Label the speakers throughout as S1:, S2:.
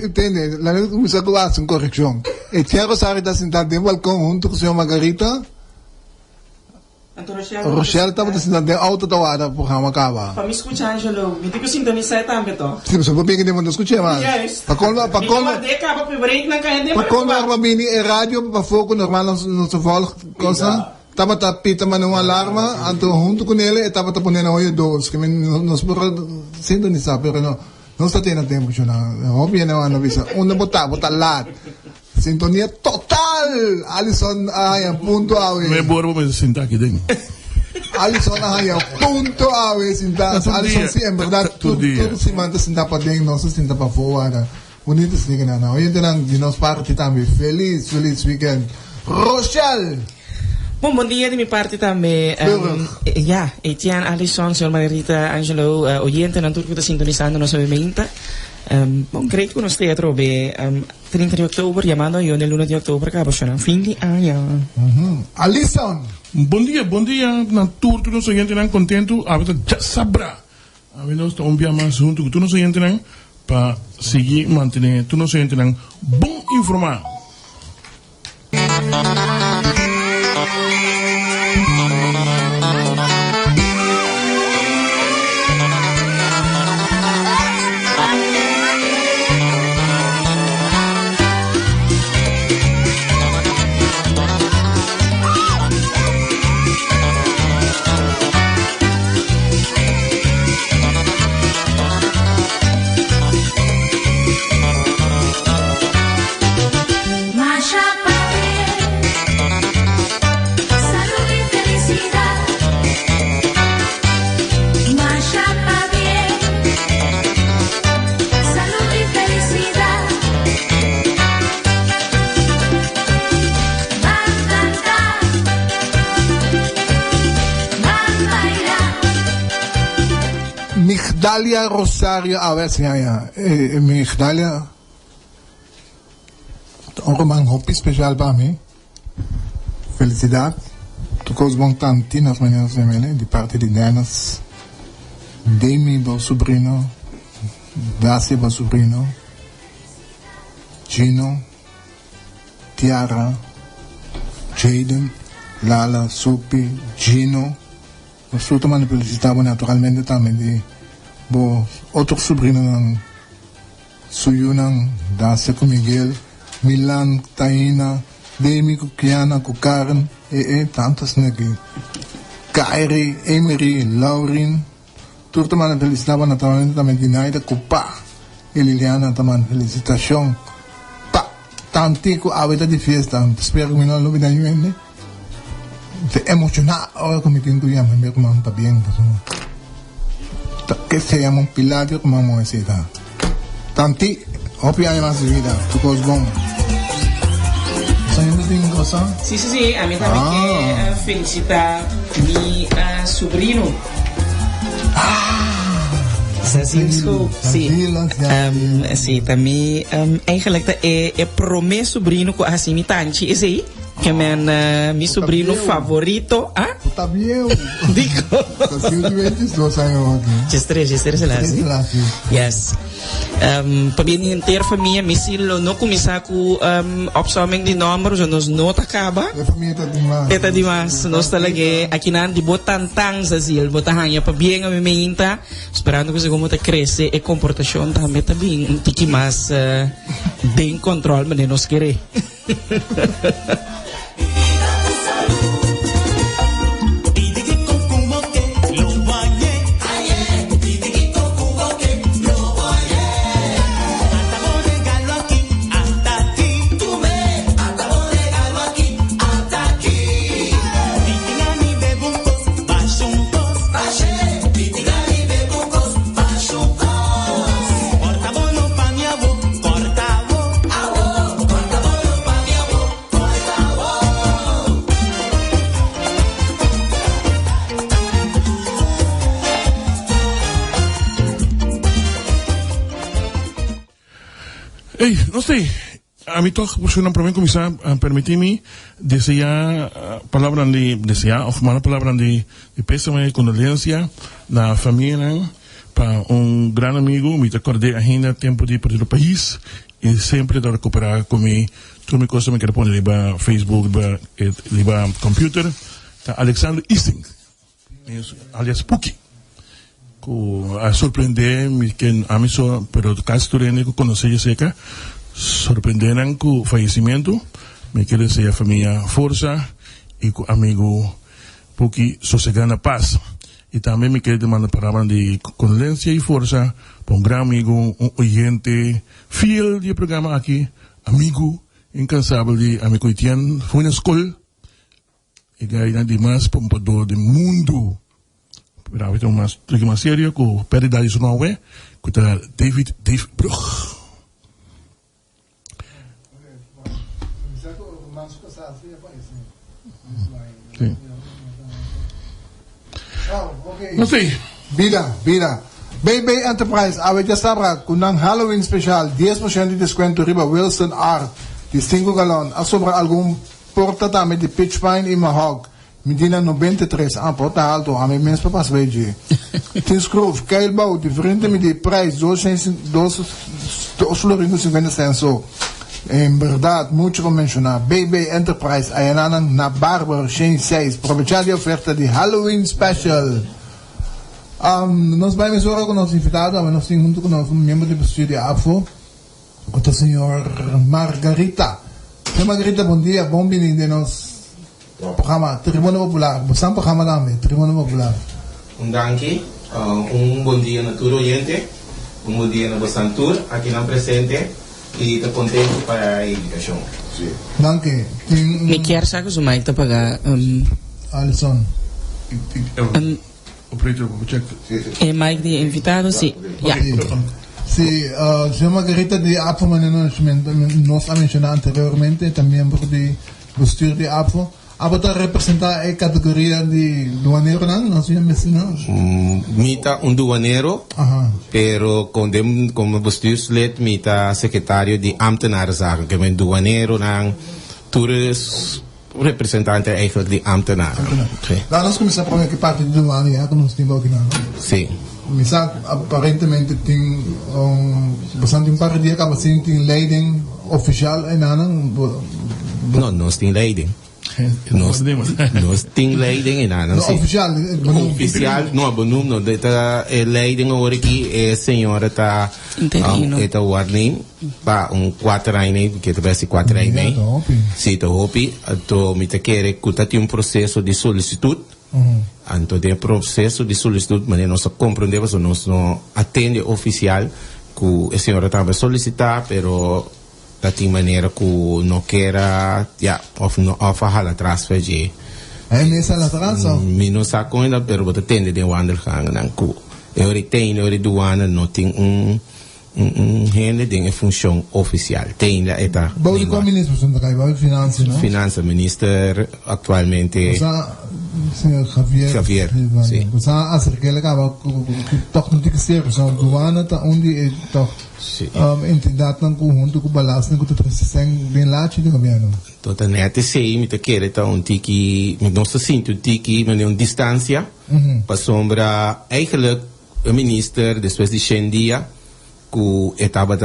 S1: entende, la vez começou a fazer uma correção. Etienne Rosario está sentado no balcão junto com o senhor Margarita. Rochelle estava sentado no auto da hora, por causa acaba.
S2: Para me escutar, Angelo, me tem que sintonizar também, então.
S1: Sim, você pode pegar não escutar mais.
S2: Yes.
S1: Para quando
S2: para
S1: Robini é rádio para foco normal não se fala coisa. Tava tapita mas uma alarma, anto junto com ele, estava tapando olho dois, que nós por sintonizar, pero não está tendo tempo já. Óbvio não é avisa. Uma botar lá. Sintonia total. Alison ay punto awe.
S3: Me borbo me sentar aqui dentro.
S1: Alison ay punto awe sentar. Alison sim, em verdade tudo se manda sentar para dentro, não se senta para fora. Bonito se diga não. Hoje terão de nós parte também. Feliz weekend. Rochelle.
S2: Bom dia de minha parte também. Etienne, Alison, Sr. Margarita, Angelo, oyente na turco está sintonizando nossa movimenta. Bom, creio que nós teatro be 30 de Òktober, chamando eu no 1 de Òktober, acaba de fim de ano.
S1: Alison.
S3: Bom dia, na turco nós oyente não contento, a gente já sabrá. A gente nós estamos mais junto com tu nós oyente não para seguir manter tu nós oyente não bom informar.
S1: Migdalia Rosario, a ver si Migdalia, un hobby especial para mí. Felicidad. Tu cos bon tanti nas maneras de parte de nenas. Demi, meu sobrino. Dasi, meu sobrino. Gino. Tiara. Jaden. Lala, Sophie, Gino. Absolutamente felicitado naturalmente também de outro sobrinho suyo Dasi com Miguel, Milan, Taina, Demi, Kiana, Karen, tantas aqui. Kairi, Emery, Laurin, tudo também felicitado naturalmente também de Naida, Kupa, e Liliana também felicitação. Tantico, a vida de festa, espero que não lo vean bien, se emocionar ahora como me ya me como está bien que se llama un pilario como vamos a decir tanti opia además de vida tu cos bon ¿sabes de cosa?
S2: Sí, a mí también que felicitar mi sobrino. Servisio, sí, também eigenlijk pro meu sobrinho assim me tanti esse aí que é meu sobrinho favorito,
S1: Tá bem.
S2: Digo.
S1: Assim de 22 anos.
S2: Gestores lá, sim. Yes. Para bem inteira família, me silo não começar com opção de números, nós não acaba.
S1: A família tá demais.
S2: Tá demais. Nós tá lagi aqui na de botan tang sa sil, botahanha para bem a mementa, esperando que se como tá crescer e comportação também tá bem, um tiki mais bem controle, mas nós querer.
S3: No sé, a mí toch persoonlijk para mí comisar permití-me desejar palabras de desejar of mala palabras de pésame condolencia la familia para un gran amigo me te acordé agenda tempo de perder o país e sempre da recuperar comigo. Tu me costa me quer pôr liba Facebook, liba computer. Tá Alexander Ising, aliás Puki. A surpreender me que a mim só, pero caso tu que conheci seca, surpreenderam com o falecimento. Me quer dizer a família força e com amigo Puki sossegando paz. E também me quer demandar palavras de condolência e força para um grande amigo, um oyente fiel do programa aqui, amigo incansável de amigo Etienne, foi na escola e ganha demais para um padrão do mundo. Pero então mais sério, com perda de não é, com David Bruch. Sim. Não sei.
S1: Vida. BB Enterprise, a já sabe, com um Halloween especial, 10% de desconto riba Wilson Art, de 5 galões. A sobra algum porta também de pitch pine e mahog. Medina 93, a porta alto, a mim mesmo para passar de. Tem scroof, keilbouw, diferente de prijs, 2,50 centos. Em verdade, muito como mencionar, BB Enterprise, a na Barber, 6, aproveitar de oferta de Halloween Special. Nós vamos agora com o nosso invitado, mas nós temos junto com nós um membro do estúdio de AFO, o senhor Margarita. Senhor Margarita, bom dia, bem-vindo de nosso programa Tribuna Popular. Bastante programa também, Tribuna Popular.
S4: Danke, bom dia a todo oyente, bom dia a você aqui na presente e estou contente para a educação.
S1: Danke.
S2: Me quer saber se o Mike está pagar.
S1: Alison.
S3: Operator, check.
S2: É Mike de invitado, sim.
S1: Sí, señor Margarita de APO, nos ha mencionado anteriormente, también por de bestuur de APO. APO está representa a categoria de duanero, ¿no? ¿Sí mencionado?
S4: Mita un duanero, pero como bestuurslid, mita secretario de ambtenarenzaken. Que ben duanero, toerist representante eigenlijk de ambtenaren.
S1: Daar nós começamos a que parte de douane, que nós temos aqui, não?
S4: Sim.
S1: Misa aparentemente tem bastante um par de dias que você tem leiding oficial e nada.
S4: Não, nós tem leiding. Nós tem leiding e nada.
S1: Oficial.
S4: Oficial, não benoemd, não. Deta leiding hoor aqui é senhora tá eta warning pa 4 anos, que talvez 4 anos. Sim, tá hopi, to mita querer que um processo de solicitude. Então, tem processo de solicitude, mas nós compreendemos, nós não atende oficial que a senhora estava a solicitar, pero da tem maneira que não queira, ou falar atrás, de.
S1: É nessa atrás?
S4: Não sabe ainda, pero você atende de wandelgang, não que eu retenho, eu reduana, não tem rende de função oficial. Tem a eta.
S1: Bom, qual ministro você está aí? Finanças, não?
S4: Finanças, ministro atualmente.
S1: Senhor Javier,
S4: sim.
S1: Você acha que ele acaba com toque não tem que ser, só doana tá onde toque entidade não conjunto com balanço não com tudo isso bem lá de governo.
S4: Então nete sei me te querer tá tiki, não se sinto tiki, mas uma distância para sombra eigenlijk o ministro depois de 100 dias que estava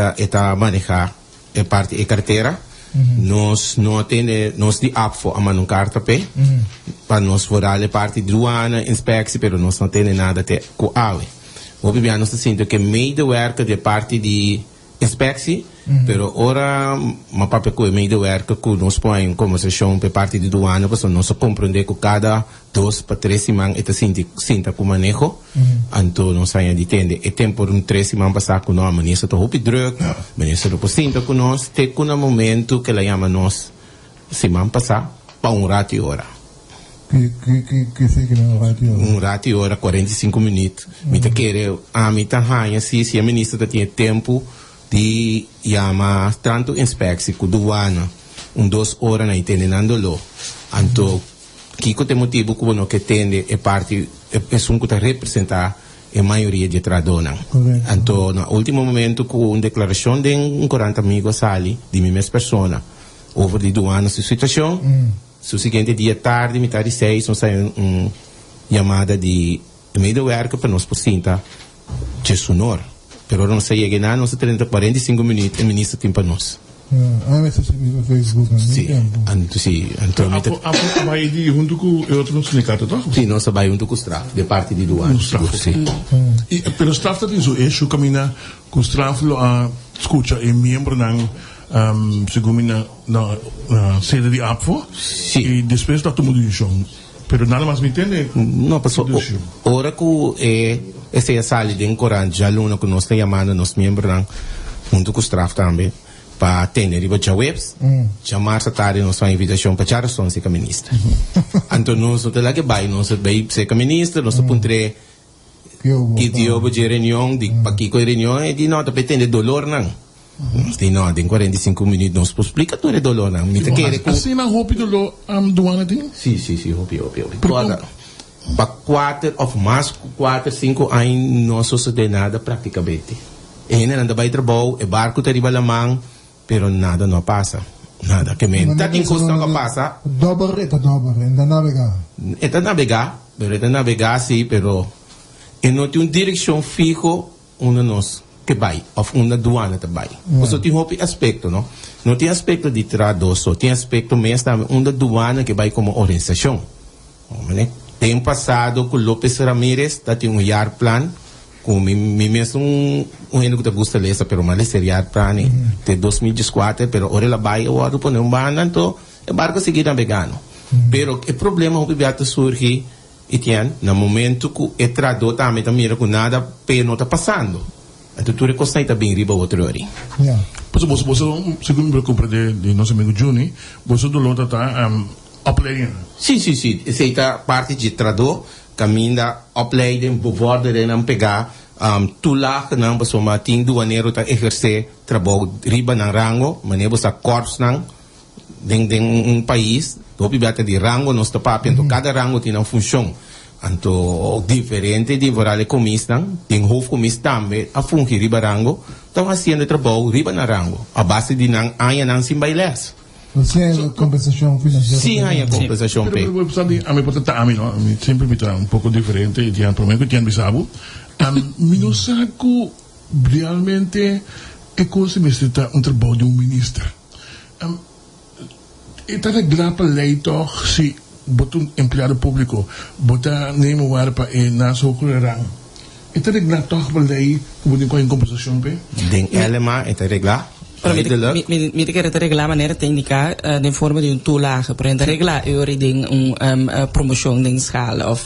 S4: manejar a parte e carteira. Nós não atende, nós de APFO a mano carta pe, para nós forar a parte de douana, inspecção, pero nós não atende nada até com AWE. Obviamente nós sentimos que medewerker de parte de inspecção, pero ora uma papel com medewerker que nós põe em conversação pe parte de douana, para nós compreender que cada 2 para 3 semanas está sinta com manejo, então nós saímos de tende. E tem por 3 semanas passar com nós, ministro está muito druk, ministro não sinta com nós, tem com um momento que ela chama nós semana passar para rato e hora.
S1: Que sei que não ratio?
S4: Rato e hora, 45 minutos. Me tá querer, me tá ranha, se a ministra tinha tempo de chamar tanto inspecção com douana, 2 horas na entendendo-lo. Então, que tem motivo que não que tende é parte é que representar a maioria de tradonan. Então, no último momento com uma declaração de 40 amigos ali de minha mesma pessoa over de douana sua situação, no seguinte dia tarde, metade 6, nós saímos chamada de medewerker para nós posinta de sonor pero não se chega na, não se 45 minutos, o ministro tem para nós.
S1: Essa no Facebook.
S4: Sim, então
S3: vai de junto com o outro sindicato, tá?
S4: Sim, nós vai junto com o STRAF, de parte de doan. Sim.
S3: Pero STRAF tá isso, é caminha com o STRAF escuta é membro segundo na sede de APFO.
S4: Sim.
S3: E depois tá tomando decisão. Pero nada mais me entende?
S4: Não, passou. Ora que essa sala de encoragem, aluno que nós está chamando nos membros junto com o STRAF também. Para atender a webs, chamar essa tarde nossa invitação para Richardson ser ministra. Então nós não temos que vai, nós vai ser ministra, nós pondré que deu de reunião, de para que reunião e de não para atender dolor não. De não, em 45 minutos nós explica todo o dolor não. Me quer
S3: assim na roupa dolor do ano tem?
S4: Sim, roupa. Para 4 ou mais 4, 5 anos não sucede nada praticamente. Ainda não vai trabalhar, o barco está riba la mão. Pero nada não passa. Nada. Que me está em custo que passa.
S1: Dobra, está navegar.
S4: Está navegar, sim, pero não tem uma direção fijo onde nós que vai, ou uma aduana também. Você tem um aspecto, não? Não tem aspecto de tradução, tem aspecto mesmo também, uma aduana que vai como organização. Tem passado com López Ramírez, tem um year plan, com mesmo ano que te gusta ler, pero mal seria para de 2014, pero ora ela vai o outro poner banda, então o barco seguir navegando. Pero o problema o que surge, Etienne, no momento que o tradutor também mira com nada, pero não está passando. Então tu recosta bem riba outro hora.
S3: Pois você segundo me compreende de nosso amigo Johnny, você do lado tá opleiding.
S4: Sim. Essa é parte de tradutor, caminha opleiding, bevorder e não pegar tulak ng basoma ting duanero ta exercer trabalho riba ng rango maneiro sa corps ng ding país do bibata de rango nos tapap então cada rango tem uma função anto diferente de vorale comissão tem hoofdcommissie também a fungi riba rango estão fazendo trabalho riba na rango a base de nang aya nang simbailes.
S1: Você é compensação financeira?
S4: Sim, há compensação.
S3: A minha porta a mim, não, sempre me está um pouco diferente de anteriormente que tinha bisabo. Não saco realmente é como se me está um trabalho de ministro. Está a grapa lei toch se botar empregado público, botar nem o ar para na sua curarão. Está a grapa toch lei que botar com compensação pe?
S4: Den lema está reglar.
S2: Mi te quer reglar maneira técnica de forma de um toelage, para reglar de promoção de escala of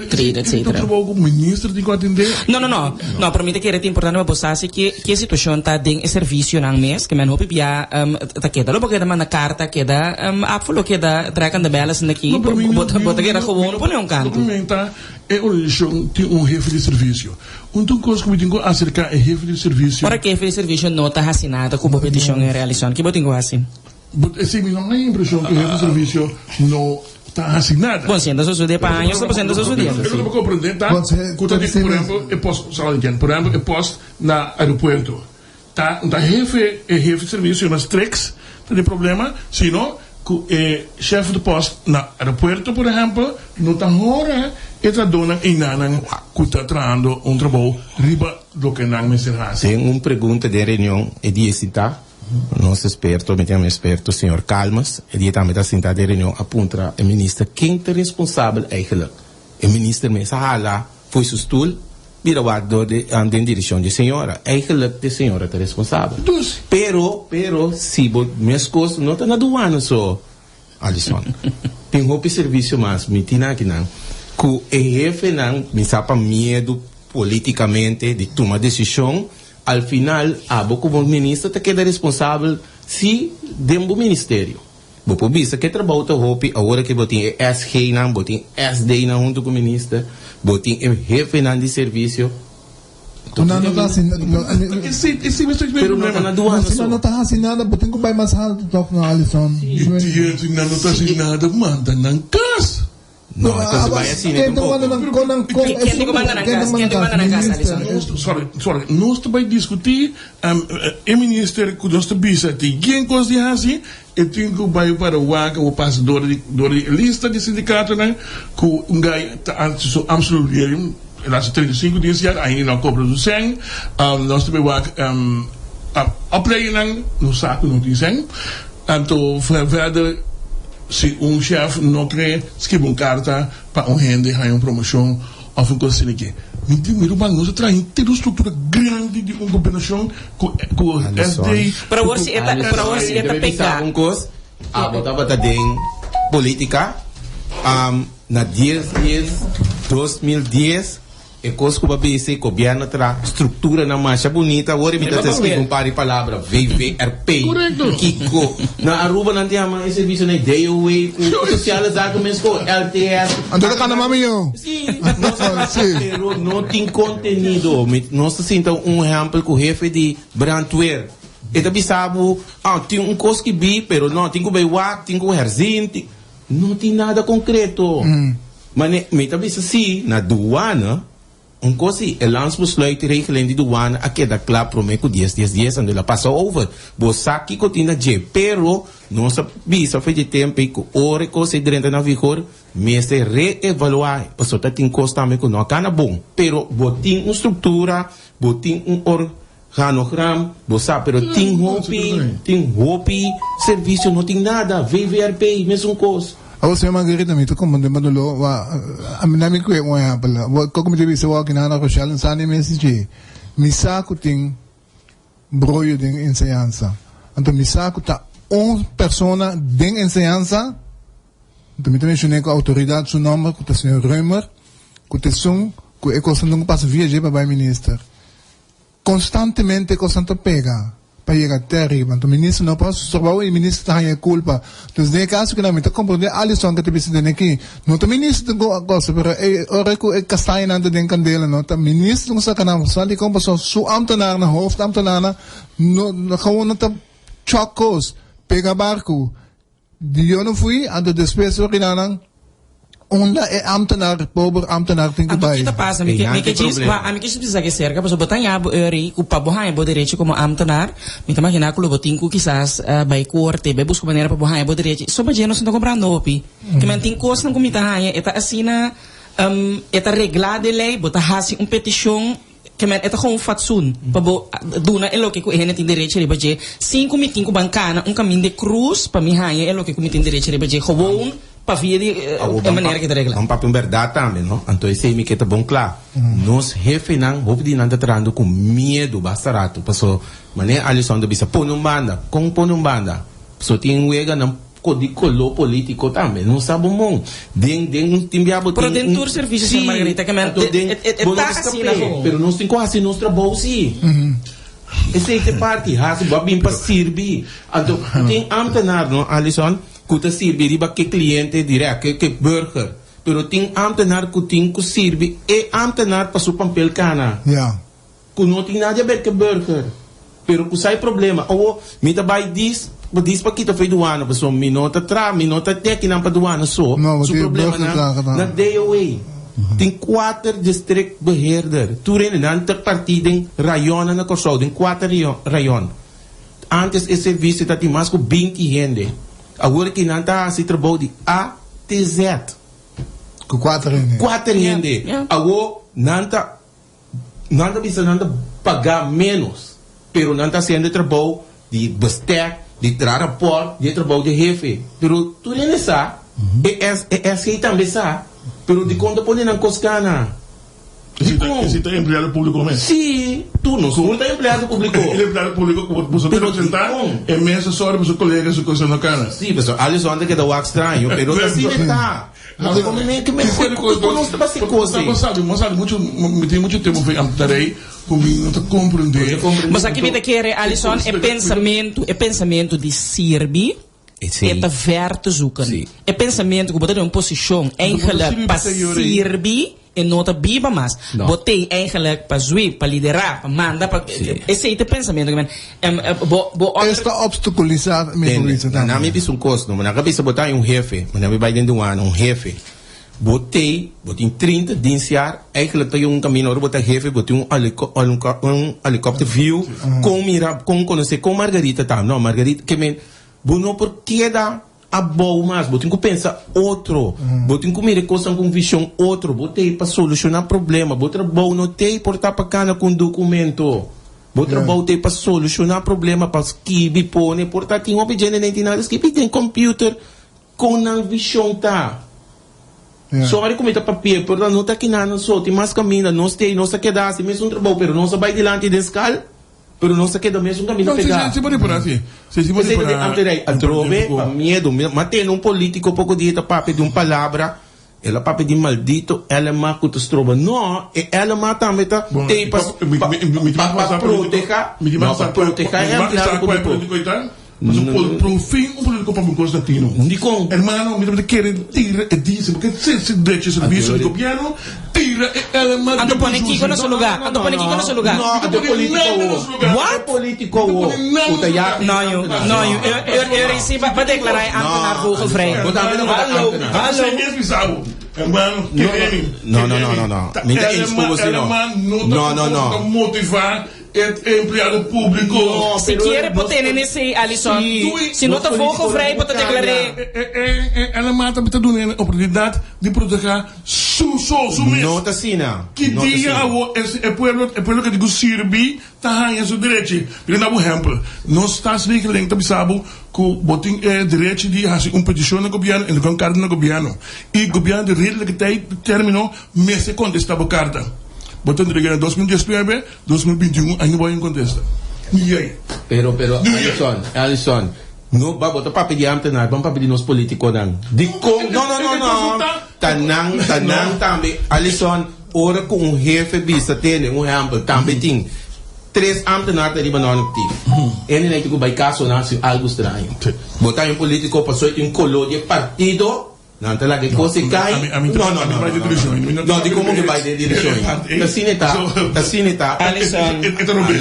S2: trade, etc.
S3: O ministro de atender?
S2: Não, para mim te quer é importante para você que a situação está de serviço não mês, que men hope bia tá queda, logo queda na carta queda afolo queda tracando de belas aqui, bota queda gewoon põe um canto.
S3: É um jefe de serviço. Então, coisa que eu tenho acerca é jefe de serviço.
S2: Para que jefe de serviço não está assinado com a petição em realização? Que eu tenho assim?
S3: Sim, não é a impressão que o jefe de serviço não está assinado.
S2: Bom, sendo a sua para anos, está sendo a sua dia.
S3: Eu não vou compreender, tá? Por exemplo, eu posto na aeroporto. Tá, jefe de serviço nas treks, tem problema, se não, chefe de posto na aeroporto, por exemplo, não está hora essa dona inana que está trazendo trabalho riba do que não me será.
S4: Tem uma pergunta de reunião e de editá. Nosso experto, o senhor Calmas, ele também está sentado em reunião, aponta o ministro quem é responsável eigenlijk. O ministro me sala foi seu stoel, vira o de direção de senhora. Eigenlijk de senhora está responsável. Pero se minhas coisas não estão na aduana só, Alison. Tem outro serviço mais, me tina aqui não. Que o jefe não me sapa medo politicamente de tomar decisão, al final, como ministro, te queda responsável se dentro do ministério. Você vista que trabalho está roupa, agora que você tem SG, você tem SD junto com o ministro, você tem o jefe de serviço.
S1: Não está assinado.
S4: Pero não
S1: está assinado, você tem que ir mais alto toque na Alison.
S3: Não está assinado, manda na casa.
S4: No, entonces vaya así.
S3: Sorry, nós vai discutir o ministério que nós bisa tem quem coisa de assim e tem que vai para o waga o passador de lista de sindicato né que um gai tá absolutamente laatste 35 dias jaar aan een koperen zijn. Nós também opleiding no saco no dizem. Então verder se chef não quer escrever carta para gente ganhar promoção of coisa assim. Miro bang nós traz toda estrutura grande de governação com SD.
S2: Para você é pegar.
S4: Botava den política na 2010 e coisa que o governo traz estrutura na marcha bonita. Agora me dá escrito par de palavras VVRP. Kiko na Aruba não tem mais serviço nem DOE sociais argumentos com LTS.
S1: Andou cá na maminho.
S4: Sim, pero não tem conteúdo. Nós sinto exemplo com o jefe de brandwear. Eta bisabo, tem coisa que bi, pero não tem que beiwak, tem que herzin, não tem nada concreto. Mas me também assim, na douana, coisa é landsbesluit regeling de douana, aqui da clap prometo 10 anos ela passa over. Bosa que continua de, pero não se bisa fez de tempo que ore coisa dentro na vigor, me se reevaluar, porque tem coisa também que não cana bom, pero botin uma estrutura, botin organogram, bosa, pero tem hopi, serviço não tem nada, VVRP, mesmo coisa.
S1: Ako siya Margarita, may ito kung mandulo, namin ko yung mga pala. Kung may sa wak na Rochelle, saan yung message, misa ko ting broyo ding enseñanza. Anto misa ko ta persona ding enseñanza, anto may mencioné ko autoridad su nombre, ko ta Sr. Römer, ko ta sung, ko sandong pas viaje pa by minister. Constantemente ko santo pega. Para terrible. Então, o ministro não pode trabalhar, o ministro está em culpa. Então, nesse caso, que não me compreende, Alison, que te precisa aqui. Não, o ministro não gosta, mas ora que é castanha nada de candela, não. O ministro não sabe nada. Só de como só su ambtenaar na hoofdambtenaar, não gewoon não chocos, pega barco. Die eu não fui, a de despesa original. Onda é pobre ambtenaar tem que
S2: vai. Kita passa, me que diz, a me que precisa que cerca, para botar abo eri, o pa bohai bo derecho como ambtenaar, me tá imaginar que o botinho quizás vai corte, vai buscar maneira para bohai bo derecho. Só para não estão comprando opi. Que mantém coisa não comita raia, eta assina eta reglada de lei, botar hasi petição que men eta gewoon fatsoen pa bo duna é loke ko ene tin direito de baje 5 mitin ko bancana caminho de cruz para mi haia é loke ko mitin direito de baje gewoon para via de maneira que regla
S4: um papel verdade também não então esse me que tá bom claro nós jefe não vou pedir nada trando com medo bastarato passou mané Alison do bisa pôr banda com pôr banda só tem uega não colo político também não sabe o mundo den timbiabo
S2: por dentro do serviço sim Margarita que men tá assim na rua
S4: pero nós tem quase nós trabalho sim esse é parte has babim para servir então tem ambtenaar não Alison que servir riba que cliente direto que burger pero tem ambtenaar que tem que servir e ambtenaar para su papel cana que não tem nada a ver que burger pero que sai problema ou me tá vai diz para kita foi doana, pessoal, minota tek não para doana só. O problema na DOE. Tem 4 district beheerder. Toeren dan ter partido em rayon na Kòrsou, tem 4 rayon. Antes esse serviço tá tem mais que 20 gente. Agora que não tá se trabalho de A T Z.
S1: Com 4 gente.
S4: 4 gente. Agora não tá bisa pagar menos, pero não tá sendo trabalho de bestek de tirar rapport, de trabalho de jefe. Pero tu não sabe, é assim também sabe. Pero de conta pode não coscana.
S3: Se tem empregado público mesmo?
S4: Sim, tu não é empregado público.
S3: Ele é empregado público, você tem que sentar, é mesa só para os colegas, se coisa na cana.
S4: Sim, pessoal, Alison anda que dá o estranho, pero assim está. Como é que me conosco para se coisa?
S3: Mas sabe, tem muito tempo que eu estarei comigo, não compreender.
S2: Mas aqui me quer Alison é pensamento de servir. É para ver te zoeken. É pensamento que botar uma posição eigenlijk para servir e não te biba mais. Botei eigenlijk para zuir, para liderar, para mandar, para esse é o pensamento que
S1: está obstaculizado mesmo isso também.
S4: Não me diz costo, mas na cabeça botar jefe, mas não me vai dentro jefe. Botei 30 dinciar, eigenlijk tem caminho, botar jefe, botei helicóptero view, com conhecer com Margarita tá, não, Margarita que men Buno por queda a bom mais, botem que pensar outro, botem que mire coisa com visão outro, botei para solucionar problema, botem bom não tem portar para cana com documento, botem bom tem para solucionar problema para escrever, pôr, portar tem um objeto nem tem nada, escrever tem computer com a visão tá. Só a comida papel, portanto não tá aqui nada, só tem mais caminho, não sei, não sei que dá, se mesmo um trabalho, pero não se vai delante desse cal. Pero não se queda mesmo caminho pegar.
S3: Se pode por assim. Se pode por
S4: assim. A trove, para medo, mas tem um político pouco de para pedir uma palavra, ela para pedir maldito, ela mata o trova. Não, ela mata também tá tem para proteger, não para proteger é
S3: político. Mas por fim, um político para um Constantino. Hermano, me querem tirar e dizer, porque se deixa serviço do governo, tira ela mata.
S2: Ando pone Kiko no seu lugar. Ando pone Kiko no seu lugar.
S4: Não, ando político.
S2: What?
S4: Político.
S2: Não, eu recebo para declarar Antonar Vogelvrij.
S3: Hallo. Hermano,
S4: não.
S3: Não. Motivar é empregado público.
S2: Se quer botar nesse Alison, se não está Vogelvrij, pode declarar.
S3: Ela mata a dona a oportunidade de proteger su mesmo.
S4: Não está assim, não.
S3: Que dia é pueblo que digo sirvi, tá aí seu direito. Por exemplo, nós estamos regelando, tá bisabo, que botem direito de fazer uma petição no governo e no carta no governo. E o governo de rede que terminou, mês contestava a carta. Botando de 2019, 2021, ainda vai em contesta. E aí?
S4: Pero, Alison, não vai botar papel de Antonar, vamos papel de nós políticos, não. Não. Tanang também. Alison, ora com um jefe vista, tem exemplo, também tem 3 Antonar de Líbano ativo. Ele não tem que vai caso, não, se algo estranho. Botar em político, passou em um colónia de partido. Não, tá lá que você cai. Não, de como que vai de direção? Assim está.
S2: Alison.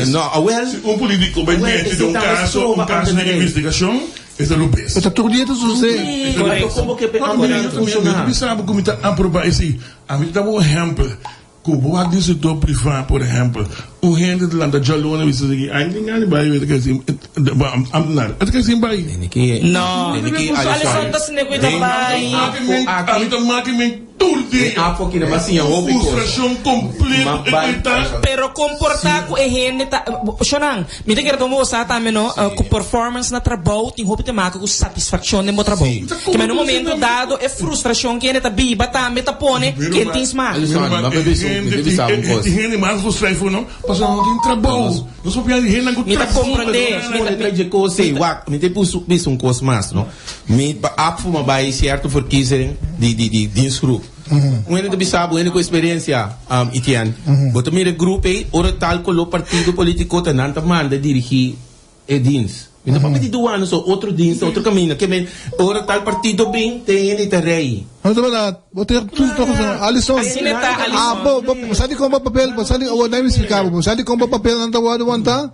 S4: Não,
S3: um político vai diante de um caso de investigação, é o best.
S1: Está tudo dito, José.
S4: Como que pega funciona?
S3: Você sabe como está aprovar esse? A mim dá um exemplo. Como o setor privado, por exemplo, o rende de lá da Jalona, você diz, ainda não vai ver que assim, é que assim vai.
S2: Não, Alison está se negociando vai.
S3: A mim tá maquimento tudo.
S4: Aqui na massinha,
S3: frustração completa.
S2: Pero comportar com a rende tá, Xonang, me tem que mostrar também no com performance na trabalho, tem roupa de marca com satisfação no trabalho. Que no momento dado é frustração que ele tá biba também tá pone que tem smart.
S3: Rende mais frustração não, mas não tem trabalho. Não só piada rende com
S2: trabalho. Me tá compreender.
S4: Me tem puso coisa mais, não? Me apfuma vai certo por quiserem de inscrever. Um ano de sabe, um ano com experiência, Etienne. Botou mira grupo aí, ora tal colo partido político tanto manda dirigir edins. Então para pedir 2 anos outro dins, outro caminho, que bem, ora tal partido bem tem ele tá rei.
S1: Não é verdade. Botei tudo para Alison. Sabe como papel, sabe o nem me explicava, sabe como papel não tá guardado.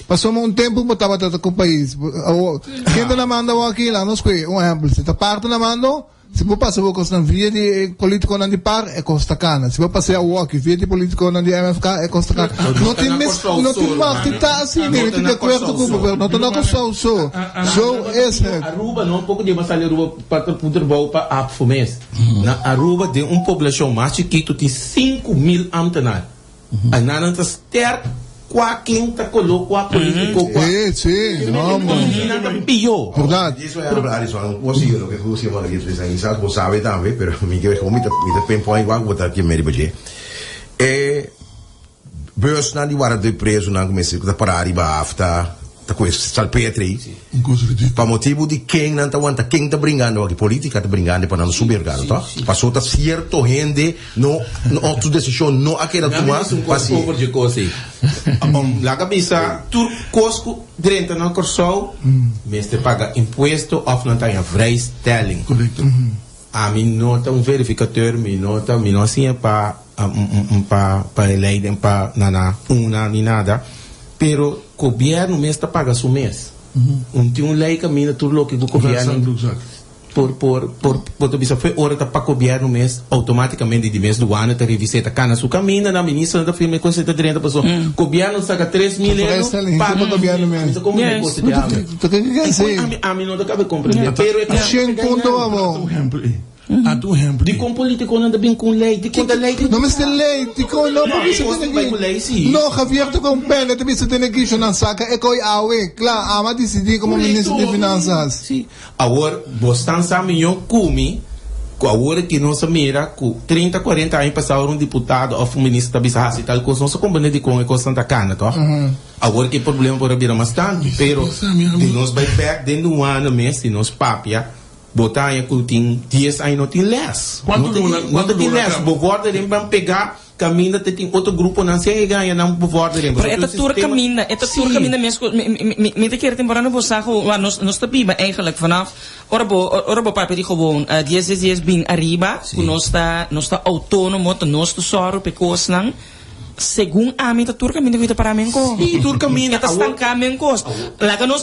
S1: Passou um tempo botava com o país. Quem tá na manda aqui lá, nós que um exemplo, se tá parte na manda. Se você passar a coisa via de político não de par, é Costa Cana. Se você passar a walk via de político não de MFK, é Costa Cana. Não tem mais, está assim, não tem de acordo com o governo. Não tem nada só. So, esse é.
S4: Aruba não, um pouco de batalha Aruba para poder voltar a Afumês. Na Aruba, de uma população mais chiquita, tem 5.000 habitantes. A nana está certa. Quem está colocando a político?
S1: Sim, vamos.
S4: Pior.
S1: Verdade.
S5: Isso é Alison, não consigo lo que você fala aqui, você sabe também, mas me que como me tempo igual botar aqui meio budget. Beurs na di waren de preso na comecei a parar e bafta, tá com esse salpetri. Para motivo de quem não tá aguenta, quem tá brincando aqui, política tá brincando para não subir gado, tá? Passou tá certo gente, não tu decisão não aquela tua,
S4: passei. Over de coisa. La cabeça, tu cosco dentro na Kòrsou, mestre paga imposto of não tem a vrijstelling. A mim nota verificador, me não assim para eleger para nada, nem nada. Pero o governo mesmo paga seu mês. Tem lei que mina tudo o que o governo. por bisa foi hora para o governo mês automaticamente de mês do ano te revisita cana su caminha na ministra da firma com 70 pessoas governo saca 3 mil euros para o governo mês como é que você a mim não acaba compreender pero é a tu exemplo de com político não bem com lei de com lei
S1: não mas tem lei de com não não Javier tu com pena tu bisa tem que na saca é coi awe claro ama decidir como ministro de finanças
S4: sim agora bostan saminho cumi agora que não se mira com 30 40 anos passaram um deputado ou um ministro da bisa tal coisa não se combina de com a Santa Cana tá agora que problema por abrir bastante pero de nós vai back dentro do ano mês se nós papia botar aí que tem 10 anos não tem less. Quanto tem less? O governo vai pegar caminha tem outro grupo não sei ganha não o governo.
S2: Pero esta tour caminha mesmo me te quer temporada vou sair nós tá bem eigenlijk vanaf ora papi dijo gewoon 10 dias bem arriba nós tá autônomo nós tá só pecos não según a mim, turca minha vida para mim ko.
S4: Sim, turca minha
S2: está estancamento ko.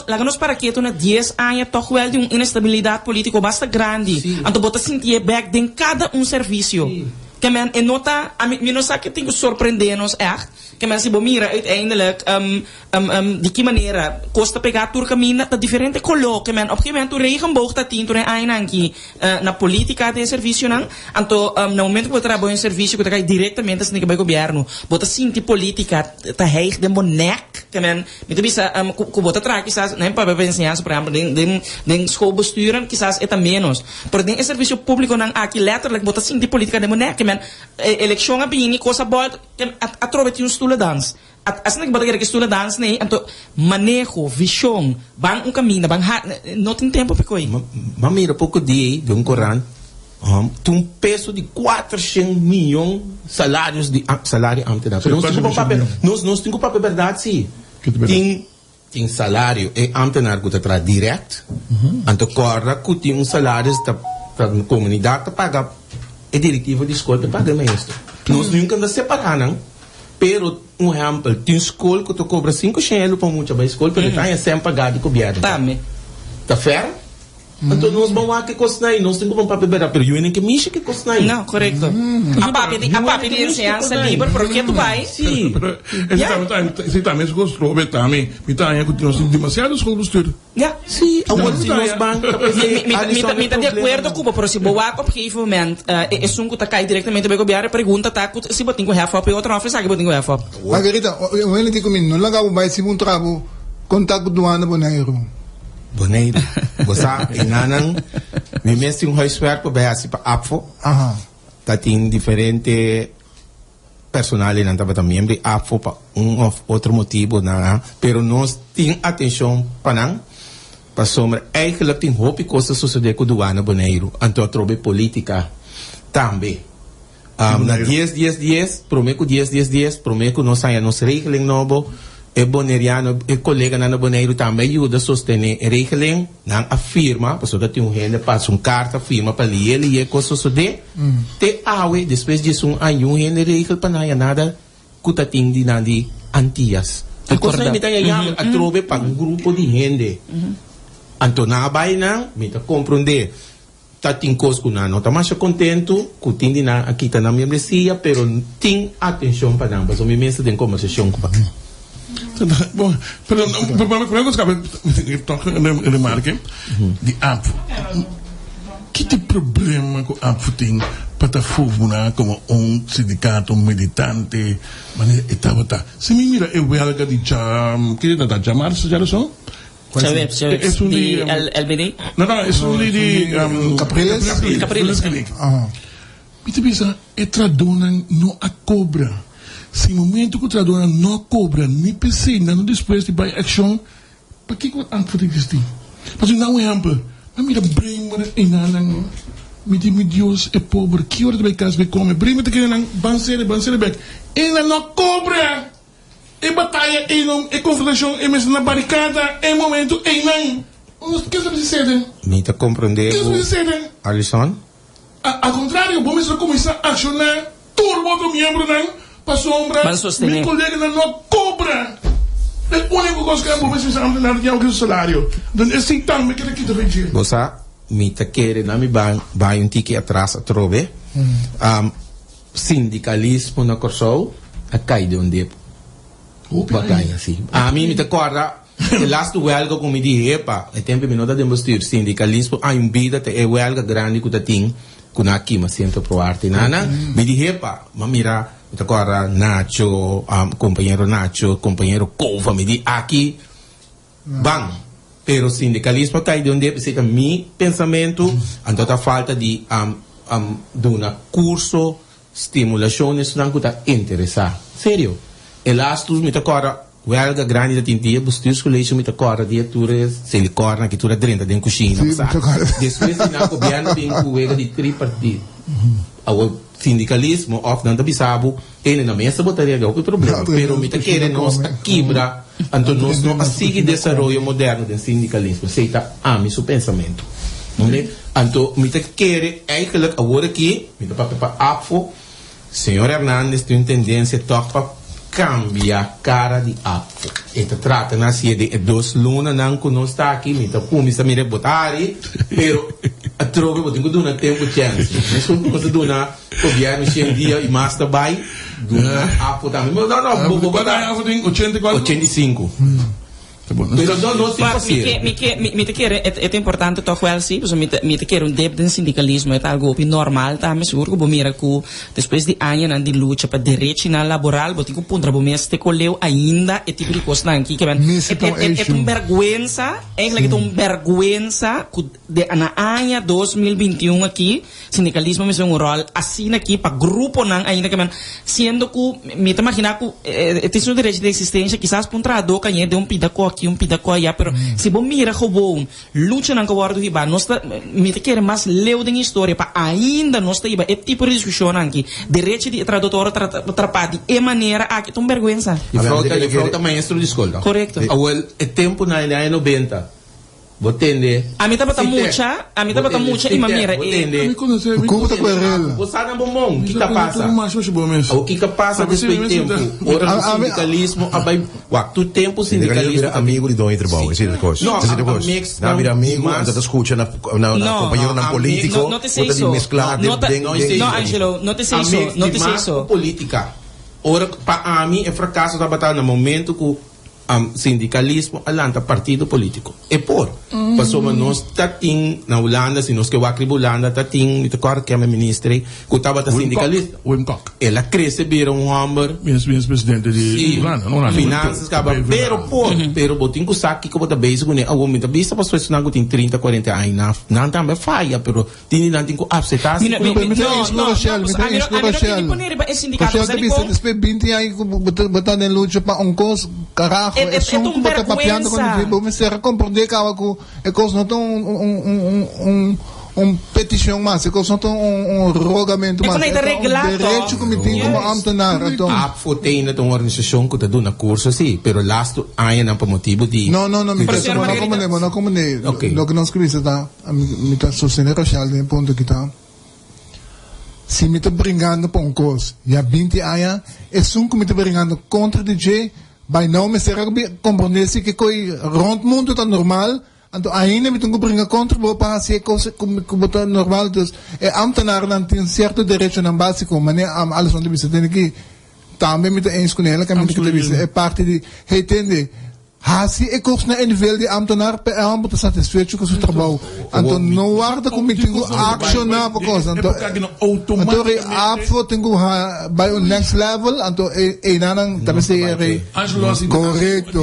S2: Laganos para que tu na 10 anos toch wel de instabilidade política basta grande. Anto bota sentir back den cada serviço. Que men nota a mim não sabe que tem que surpreender-nos que men se bom mira uiteindelijk de que maneira costa pegar turca minha tá diferente colo que men op que men tu regenboog tá tinto na ainanki na política de serviço não anto no momento que eu trabalho em serviço que tá cai diretamente assim que vai governo bota sinti política tá heig de bonek que men me tu bisa ku bota tra quizás nem para pensar por exemplo den schoolbesturen quizás é menos por den serviço público não aqui letterlijk bota sinti política de bonek que men election a bini coisa boa a trove um stoelen dans. Assim que bota que stoelen dans né, então manejo, visão, bang caminho, bang não tem tempo para coi.
S4: Mas mira pouco dia de Coran, tem peso de 400 milhões salários de salário Amsterdã. Nós temos papel verdade sim. Tem salário é Amsterdã que está direto. Então corra que tem salário da comunidade para pagar é diretivo de escola para pagar mesmo. Nós nunca nos separamos, pero um exemplo, tem escola que tu cobra 5 chelos para muita boa escola, pero tem sempre pagado de governo. Tá fair? Então nós vamos lá que custa aí, nós temos que papel verdade, pero eu nem que mexe que custa aí.
S2: Não, correto. A papi de licença livre, porque tu vai?
S3: Sim. Exatamente, gostou, também. Então, é que nós temos demasiados escolas de
S2: ja,
S4: sim, agora se nós bancos,
S2: me tá de acordo com porque se boa porque momento é que tá cai diretamente para o governo pergunta tá se botinho com half up outra oferta que botinho com half up.
S1: Margarita, eu ele digo não larga o vai se um trabalho contato do ano boneiro.
S4: Boneiro, você enanang me mestre um huiswerk para assim para afo. Tá tem diferente personagem não tava também de afo para outro motivo não, pero nós tem atenção para sombra eigenlijk tem hoop coisas suceder com do ano boneiro, então trobe política também. Na 10 prometo 10 prometo nós saia nos regeling novo é boneriano é colega na boneiro também ajuda a sostener regeling não afirma pessoa que tem renda passa carta firma para ele é coisa suceder te awe depois disso ano renda regel para nada cuta tem de antias a coisa me tá aí a trobe para grupo de renda então na baina me tá compreender tá tem coisa não tá mais contento com tem na aqui tá na membresia pero tem atenção para não mas o me tem conversação com
S3: Bom, pero como eu acabei de remarque de APO. Que tipo de problema que a APO tem para funcionar como sindicato militante, maneira etapa tá. Se me mira eu belga de jam, que da chamar se já são?
S2: Es un de LBD?
S3: No, es un de
S2: Capriles.
S3: Mita bisa, tradonan no a cobra. Se momento que o tradutor não cobra nem PC, não depois de buy action, para que eu ando por isso? Mas não é amplo. Mas mira, bremer em nanang, me Deus é pobre, que hora vai casa vai comer, bremer que nanang, bansere back, ele não cobra, é batalha, é confrontação, é mesmo na barricada, é momento, é não. O que está sucedendo?
S4: Me está compreender?
S3: O que está sucedendo?
S4: Alison?
S3: Ao contrário, vamos começar a acionar turbo do membro não. Para sombra, meu colega não cobra. É o único coisa que eu vou precisar de nada de algum salário. Então, esse tal me quer que te veja.
S4: Você, me te quere na mi vai um tique atrás a trove. Sindicalismo na Kòrsou, a cai de onde bacana assim. A mim me te acorda, o last huelga como me disse, epa, é tempo me nota de mostrar sindicalismo, há vida te é huelga grande que tem, que na aqui mas centro pro arte nana, me disse, epa, mas mira, me te acorda Nacho, companheiro Nacho, companheiro Cova, me disse aqui, bang. Pero sindicalismo cai de onde precisa mi pensamento, então a falta de uma curso, estimulações não que interessar. Sério. Elas tu me toca huelga grande da tintia, bustos colégio me toca diretora, se ele corna que tudo dentro da cozinha, depois na governo tem huelga de tripartite. O sindicalismo of não bisabo, ele na mesa botaria o problema, pero me quer nós quebra, então nós não sigue desenvolvimento moderno do sindicalismo, aceita mi seu pensamento. Então me quer eigenlijk agora aqui, me para afo, senhor Hernandes tem tendência toca cambia a cara de APO. Então trata na de 2 lunas não conosco aqui, me está me rebotare, pero a troca eu tenho que dar tempo chance. Mas quando você dá governo cheio dia e master by, APO também. Não, vou botar 85. Pero não se faz.
S2: Me te quer é importante toch wel sim, dus me te quer debate sindicalismo é algo normal, tá? Mas seguro que mira que depois de anos na de luta para direito na laboral, botico puntra bomes te coleu ainda é tipo de coisa aqui que é vergüenza, eigenlijk é vergüenza de na ano 2021 aqui, sindicalismo me um rol assim aqui para grupo não ainda que sendo que me te imaginar que tem um direito de existência, quizás puntra do canhe de pidaco aqui pidaco allá, pero se bom mira gewoon luta não wordu hiba, nós me te quer mais leu de história para ainda nós te hiba é tipo de discussão aqui, direito de tradutor trapado é maneira aqui tão vergüenza.
S4: E falta maestro de escola.
S2: Correto.
S4: Awel é tempo na ano 90. Botende.
S2: A mim tava mucha e maneira
S3: Me conhecer, me
S1: Como tá com ele?
S4: Você não bom, o que passa? O que passa depois do tempo? Ora o sindicalismo, abai, tu tempo sindicalismo
S5: amigo de dois trabalho, esse coisa.
S4: Não,
S5: não vira amigo, anda escuta na companheiro na político,
S2: não te sei isso. Não, Angelo, não te sei isso.
S4: Política. Ora para mim é fracasso da batalha no momento que sindicalismo alanta partido político. E por passou nós tating na Holanda, se nós que o Holanda tating, me tocar que a ministra que estava sindicalista. Ela cresce vira hammer.
S3: Vice-presidente de
S4: Holanda, não finanças acaba, pero botin que saque que bota base com a homem da vista passou isso não tem 30, 40 anos, não também falha, pero tem não tem que aceitar.
S1: Não, Rochelle, depois 20 anos botar na luta para coisa carajo, é um que bota papiando quando vamos ser compreender que é coisa não tão petição mais, é coisa não tão rogamento mais, é direito que me tem como amtenar.
S4: A foteina de uma organização que está dando curso sim, pero lasto aí não por motivo de
S1: não, como nem lo que nós queremos está me está sustentando Rochelle em ponto que está. Se me está brincando por coisa, e há 20 anos, é um que me está brincando contra DJ. Bij nou me será compreender que coi rond mundo tá normal, então ainda me tenho que brincar contra o para ser coisa como tá normal, então é ambtenaar não tem certo direito na básico, mas né Alison de você tem que também me tem com ela que me tem que é parte de entender. Hasi é coisa na nível de ambtenaar é ambto satisfeito com o seu trabalho, então não guarda como tenho accionar por coisa, então eu tenho by o next level, então é não também se correto.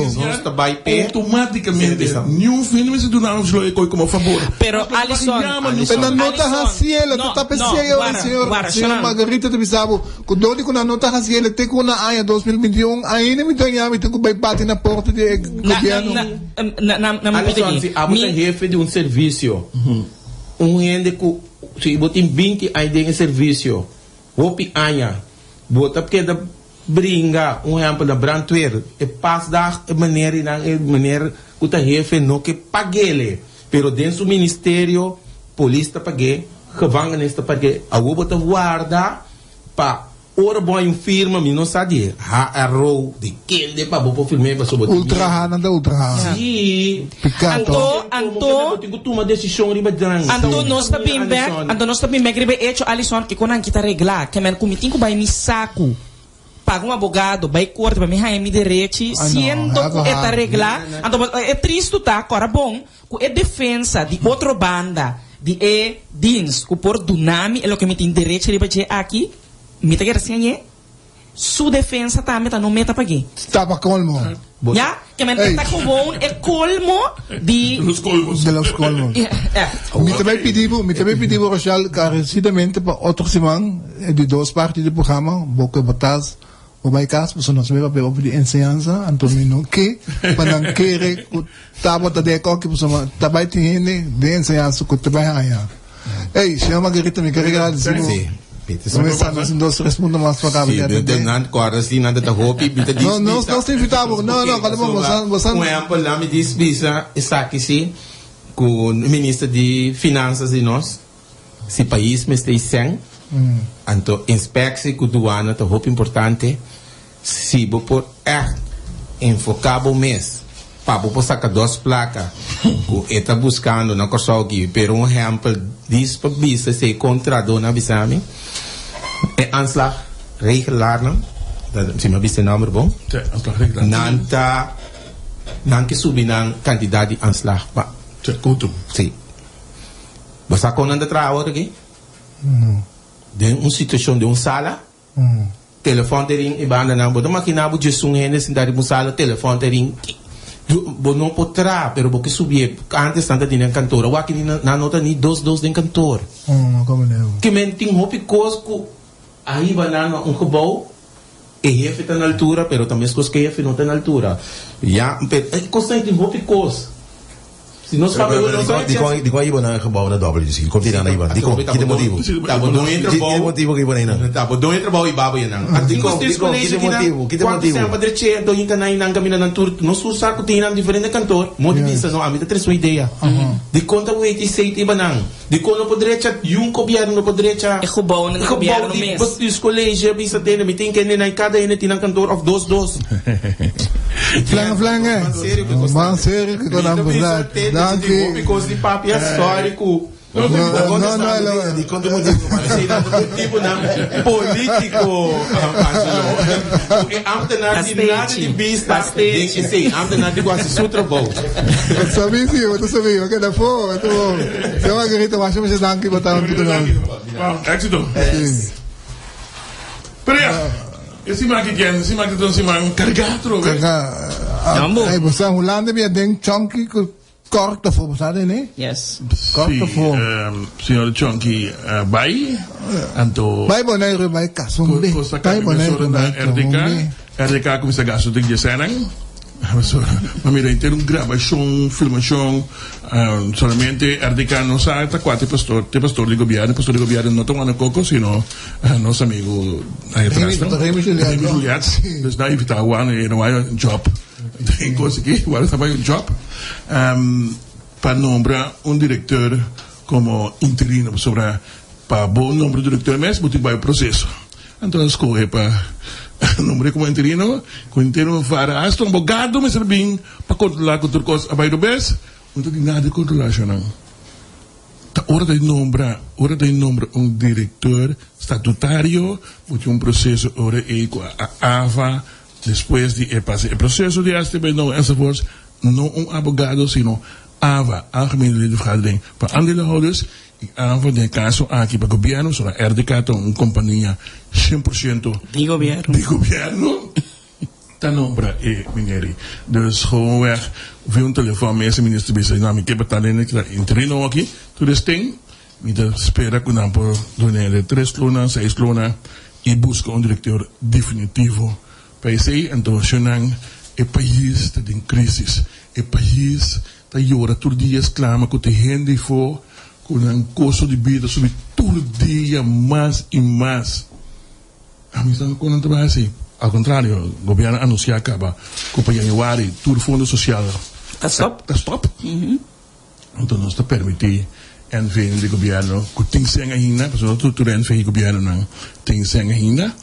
S3: Automaticamente, nenhum filme se do não se como favor.
S2: Pero Alison,
S1: na nota raciel, tu tá pensando senhor Margarita de Bisabo, quando com na nota raciel tem com na ano 2021, ainda me tenho que vai bater na porta de governo.
S4: Alison, se abusa jefe de serviço, gente que se botem 20 anos em serviço, hopi anos, bota porque da brinca, exemplo da brandweer, e passa da maneira que o jefe não que pague ele, pero dentro do ministério, polícia pague, gevangenis pague, a bota guarda para ora boy um firma, mi não sabe. Ha-arrow, de quem de pa bo filme pa sobre.
S1: Ultra nanda ultra.
S4: Sim.
S2: Anto
S4: tenho que tomar decisão riba dan.
S2: Anto nós tá bem bem gribe hecho Alison que quando kita reglar, que men comitim vai me saco. Paga um advogado, vai corte, vai me raia me direito, sendo que tá reglar. Então é triste tá, agora bom, que é defesa de outra banda, de dins, que por dunami, é o que me tem direito riba de aqui. Me tá querendo assim, sua defesa também tá no meta para quê?
S1: Está para colmo.
S2: Ya, que me está com é colmo de
S3: Los colmos.
S1: De los colmos. Me também pediu Rochelle carecidamente para outra semana de duas partes do programa, boca botas, o vai caso, porque nós vamos para pedir ensinança, Antonino, que para não querer que tava tá de coque, porque tá vai ter de ensinança que tá vai ganhar. Ei, chama Margarita, me carregar de cima. Começando dos responde mais para cá. Não, nós te invitamos. Não, cada um você.
S4: Um exemplo lá me diz visa está aqui sim com o ministro de finanças de nós. Se país me está sem, então inspeção com aduana é muito importante. Se vou por enfocar o mês, para vou sacar 2 placas, o está buscando na Kòrsou aqui, pero um exemplo diz para visa se contrador na visame. É aanslag regelaar não? Se me visse número bom?
S3: Ja, aanslag regelaar.
S4: Não que subir na quantidade de aanslag.
S3: Ja, koutum.
S4: Sim. Você conhece trabalho aqui? De uma situação de uma sala, telefone de ring e banda não, botar máquina de som hennes em dar uma sala, telefone de ring. Bo não pode tra, pero porque subir antes tanta de nem cantor, o aqui na nota ni dos de cantor.
S1: Como não?
S4: Que men tem hopi cosco aí vai na um gebouw e jefe tá na altura, pero também as coisas que jefe não tá na altura. Ja, pero coisa tem hopi cos. Se nós falamos
S5: di qua iba na gebouw na double dus komt hij dan iba di ko que motivo
S4: tá bom não entra bom
S5: que motivo que iba na
S4: tá bom não entra bom e babo yan ang di ko que motivo sempre direito do inca na inang kami na tour nós usar ko tinang diferente cantor motivista não a mim tá três sua ideia de conta o 86 iba nang de quando po direita yung governo no po direita
S2: é kubaw ng gobyerno mes
S4: os colégio bisa tem me tem que nem cada ene tinang cantor of dos
S1: Flang, sério que eu não verdade.
S4: Não, because de papo histórico.
S1: Não,
S5: di conto motivo
S4: Tipo não político. Amtenar de nada de vista. Sim, amtenar de quase sutra bom.
S1: Sabia, que da fo, então. Se uma grita mais me dá que botar tudo não.
S3: Éxito. Pera. Esse maquiagem, esse maquiagem carregado,
S1: Hey, você Holanda me denk chunky corta voor sabe né?
S2: Yes.
S1: Corta voor.
S3: Senhor Chunky, vai. Anto.
S1: Vai boneiro vai casumbe. Vai boneiro vai
S3: RDK começa a gastar de cenas. Mamira inteiro gravação, filmação, solamente RDK não sabe tá quatro pastor de governo não toma no coco, sino nosso amigo aí atrás. Dus daí evitar o ano e não vai job. Tem coisa que agora está vai job. Para nombrar diretor como interino sobre para bom número de diretor mesmo tem vai o processo. Então escolhe para nombre como interino para hasta um bogado me servim para controlar outra coisa abaixo do bes não tem nada de controlação não tá hora de nombrar diretor estatutário porque processo ora é a AVA depois de passar o processo de STB não essa voz não advogado sino AVA algemene ledenvergadering para aandeelhouders e AVA de caso aqui para governo só a RDK uma companhia 100%
S2: de governo
S3: tá nombra mineri dus gewoonweg veel telefoon mensen minister bezig nou ik heb het alleen interino aqui dus tem me espera que não por donere 3 lonas 6 lonas e busca diretor definitivo para esse então o país está em crise o país está llora todos os dias clama que tem gente for com um custo de vida sobre todo dia mais e mais a mim estão com trabalho assim ao contrário o governo anuncia acaba que para januário todo fundo social está stop então nós está permitir NV de governo que tem sem ainda porque tudo NV governo não tem sem ainda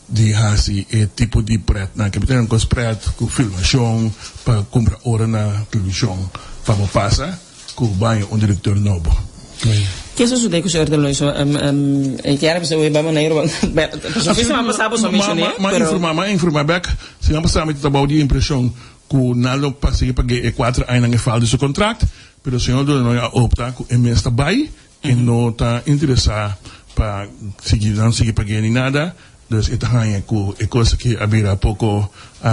S3: de hasi e tipo de pret na que tem com pret com filmação para comprar hora na televisão vamos passar com banho um diretor novo.
S2: Que isso sucede com o senhor de Luís? Que era pessoa vai maneiro. Pessoas não passavam só mencionei.
S3: Mas informar back se não passar muito trabalho de impressão que nada passei para que 4 anos não falta seu contrato, pero o senhor de Luís opta com o mês trabalho e não está interessado para não seguir pagando nem nada. Dus ito hanya ko coisa que abira pouco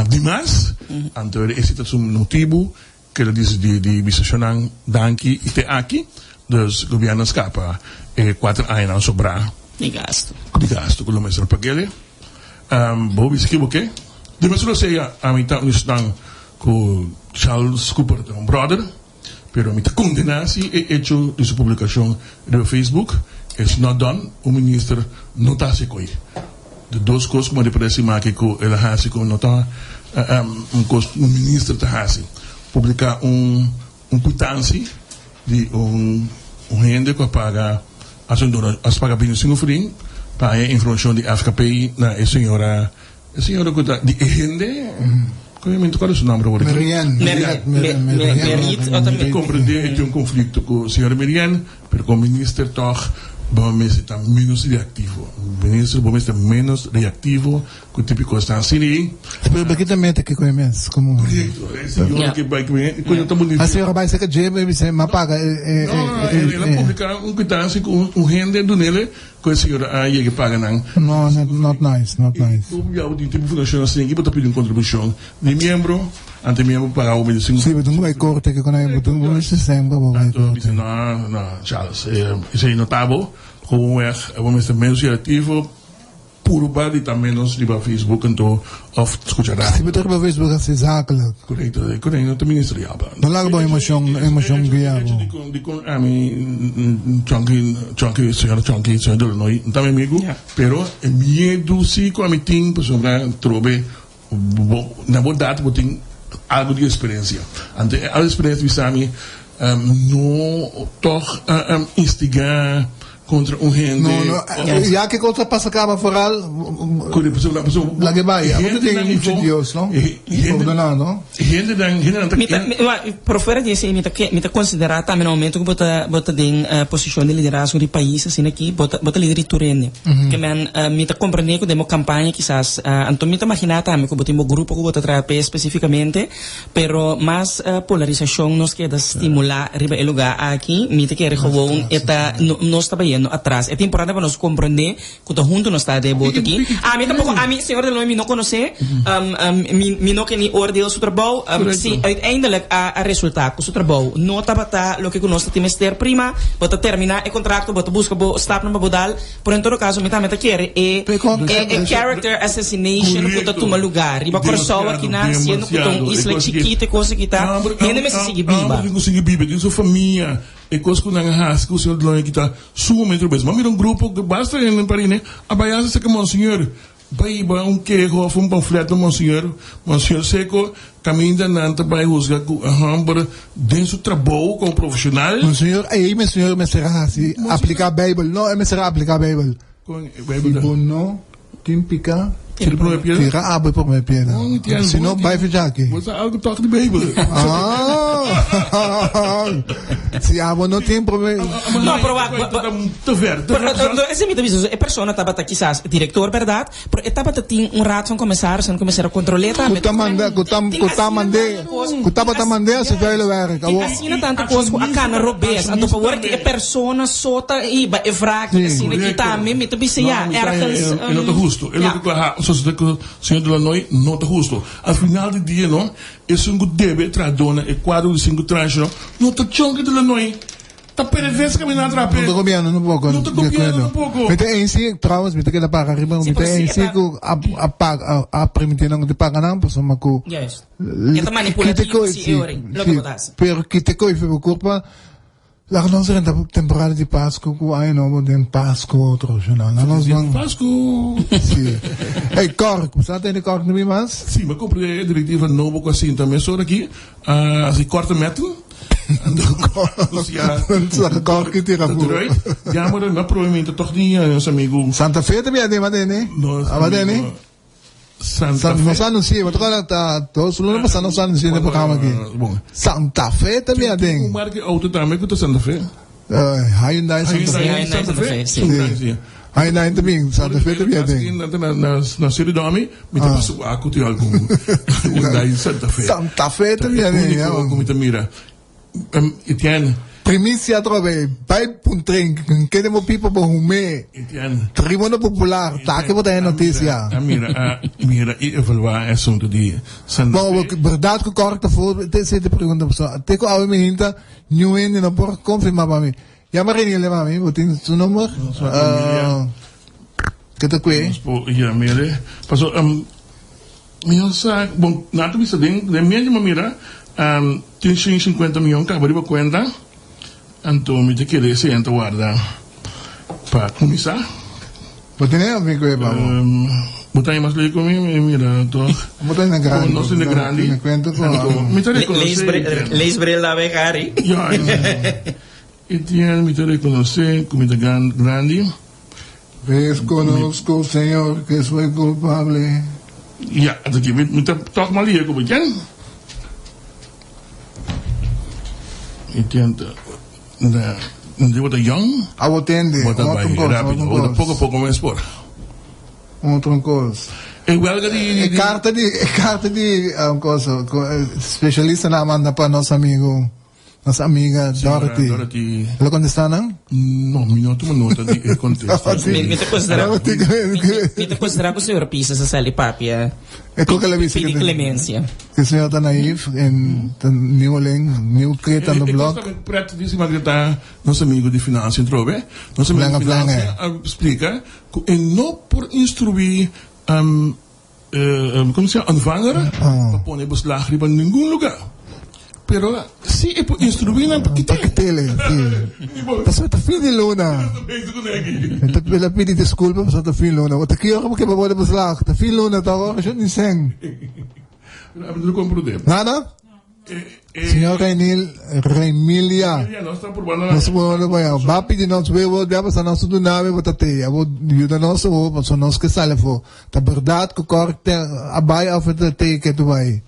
S3: demais. Então esse é um motivo que ele diz de bisacionang danki ite aqui. Dus o governo escapa 4 anos sobrar.
S2: De gasto.
S3: De gasto, como mesmo pagele. Bom, isso aqui o quê? Depois eu sei a mim tá estão com Charles Cooper, um brother, pero me tá condenado se é hecho de sua publicação no Facebook. It's not done. O ministro não está se coi. De duas coisas como parece mais que ele hace com não tá um ministro tá hace publicar quitância de renda que paga as paga bem sem frim para a informação de FKP na a senhora que tá de renda qual é o nome agora?
S2: Merian.
S3: Compreender que conflito com a senhora Merian, pero com o ministro toch vamos estar menos reativo. O ministro vamos estar menos reativo com o tipo de coisa assim.
S1: Pero bakit também tem que conhecer como
S3: que vai quando tá bonito.
S1: A senhora vai ser que jebe você mapaga
S3: ela publica quitância com renda do nele com a senhora aí que paga não.
S1: No, not nice.
S3: O já de tipo fundação assim que bota pedir contribuição de membro ante membro pagar o medicina.
S1: Sim, mas não vai cortar que quando é botar um sistema vai.
S3: Não, Charles, isso é notável. Como vamos estar menos reativo, puro bad e também menos de Facebook, então, of escutará.
S1: Se beter para Facebook assim zakelijk.
S3: Correto, não tem ministerial.
S1: Não larga boa emoção guiado.
S3: A mim, Chunky, senhor do Ronnie, não também amigo, pero é medo se com a mim tem para sobrar trobe, na verdade, eu tenho algo de experiência. Ante a experiência de Sami, não toch instigar contra rende.
S1: No, já que contra passa cama foral, lá que vai, a gente tem muito Deus, não? Ordenado.
S3: Rende dan.
S2: Por fora disso, me tá considerar também no momento que bota tem posição de liderança de país assim aqui, bota líder turene. Que me tá compreender que demo campanha quizás, então me tá imaginar também que bota um grupo que bota trape especificamente, pero mais polarização nos queda estimular riba el lugar aqui, me tá querer gewoon eta nós tá bem atrás. É importante para nós compreender que tá junto nós tá de boto aqui. A mim senhor de Ronnie me não conhece, me não que ni oordeel seu trabalho, se uiteindelijk a resultado do seu trabalho não tá bata lo que nós temos ter prima, bota terminar o contrato, bota busca bo stap no bodal, por em todo caso me tá querer character assassination que tá toma lugar. Riba Kòrsou aqui na sendo que tão isla chiquita coisa que tá, ainda me se seguir biba.
S3: Não conseguir biba, que sua família e coisa que não has que o senhor de Ronnie que tá sumamente bem. Mas mira grupo que basta em Paris, a baiasa se que monsenhor Baiba queijo foi panfleto monsenhor seco caminha nanta vai usar com a hambra dentro do trabalho como profissional.
S1: Monsenhor, aí me será assim aplicar Bible, não me será aplicar Bible.
S3: Com Bible
S1: não típica. Tira a aba por minha piedra. Se não, vai ficar aqui.
S3: Você algo toca de Bible.
S1: Se a aba não tem problema.
S2: Não, esse me diz, a pessoa estava aqui, quizás, diretor, verdade? Porque estava tem rato de começar a controlar também.
S1: Kutaba mandei, se vai levar.
S2: Assim, tanta coisa, a cana robês, a tua work, a pessoa sota, iba, é fraca, assim, aqui também, me diz, era aqueles.
S3: Não tá justo. O senhor de Ronnie não está justo. Al final do dia, não, esse um deve tradona e quadro de 5 tranches, não está chonque de Ronnie. Está perverso caminhar atrás.
S1: Não está copiando um pouco.
S3: Não está copiando um pouco.
S1: Mas em si, trouxe, me queda para arriba, me em si que a permitir não te paga não, pessoa mas que.
S2: Yes. Esta manipulativa se eure, logo botasse.
S1: Pero que te coi foi culpa. La non será temporada de Páscoa, que aí não tem Páscoa outro jornal. Nós vamos.
S3: Páscoa.
S1: Sim. Ei, corco, sabe tem corco não mais?
S3: Sim, mas comprei a diretiva novo com assim também só aqui, assim corta método. Ja, maar dat probabilmente toch niet, ons amigo.
S1: Santa Fe também tem, né?
S3: No, Santa Fe.
S1: Nós anunciamos, agora tá, todos os anos nós anunciamos no programa aqui. Santa Fe também tem.
S3: Como marca auto também que Santa Fe?
S1: Hyundai Santa Fe.
S3: Sim.
S1: Hyundai também, Santa Fe também tem.
S3: Na Suriname, me te passo a cutir algo. Hyundai Santa Fe.
S1: Santa Fe também tem.
S3: Como te mira. Etienne.
S1: Primícia trove, vai para trem, queremos pipa para rumer.
S3: Etienne.
S1: Tribuna popular, tá que botar notícia.
S3: Mira, e evaluar assunto de Santa Fe.
S1: Bom, verdade que corta for, te pergunta pessoa, até que a minha hinta, new end não pode confirmar para mim. Ja, maar geen lema, mi, wat is het nummer? Kata kwe?
S3: Ja, mire. Paso, minha sa, bom, nato bisa ding, de minha mira, tem 50 milhões, acabou de conta, então me te querer se entra guarda para começar.
S1: Wat is het, kwe, babo?
S3: Botar mais leio comigo, mira, tô.
S1: Botar na grande.
S3: Não sei na grande.
S1: Na conta com.
S3: Me te reconhecer.
S2: Lees brilla weg, Harry.
S3: Ja, Etienne, me te reconocer, comida grande.
S1: Reconozco, Señor, que soy culpable.
S3: Ja, dat ik met toch maar leren komen, Etienne. Etienne, de wordt young.
S1: Awotende.
S3: Wordt dat bij rápido, wordt pouco mais por.
S1: Outra coisa.
S3: Igual que de
S1: carta de coisa, especialista na manda para nosso amigo. Nossa amiga Dorothy. Ela contesta, não?
S3: Não, minuto, uma nota de contexto.
S2: Me te considerar que o senhor pisa essa ali papia.
S1: É com aquela vez
S2: que clemência.
S1: Que o senhor está naif, new creta no blog.
S3: Eu preto disso, mas está nosso amigo de finanças entrou, bem? Nosso amigo de finanças explica que não por instruir como se chama, aanvanger, para pôr beslag em nenhum lugar. Pero si é por instruir na
S1: paquetele, pasó esta fin de luna. Ela pedi desculpa, pasó esta fin de luna. Wat aqui ook que para poder beslag, esta fin de luna tá agora já nem sem.
S3: Não compreendo.
S1: Nada? Senhor Remilia. Nós vamos lá. Vai pedir nós vamos passar nosso do nave botateia. Vou ajudar nosso vou, passar nós que sale for. Tá verdade que corte abai of the take que tu vai.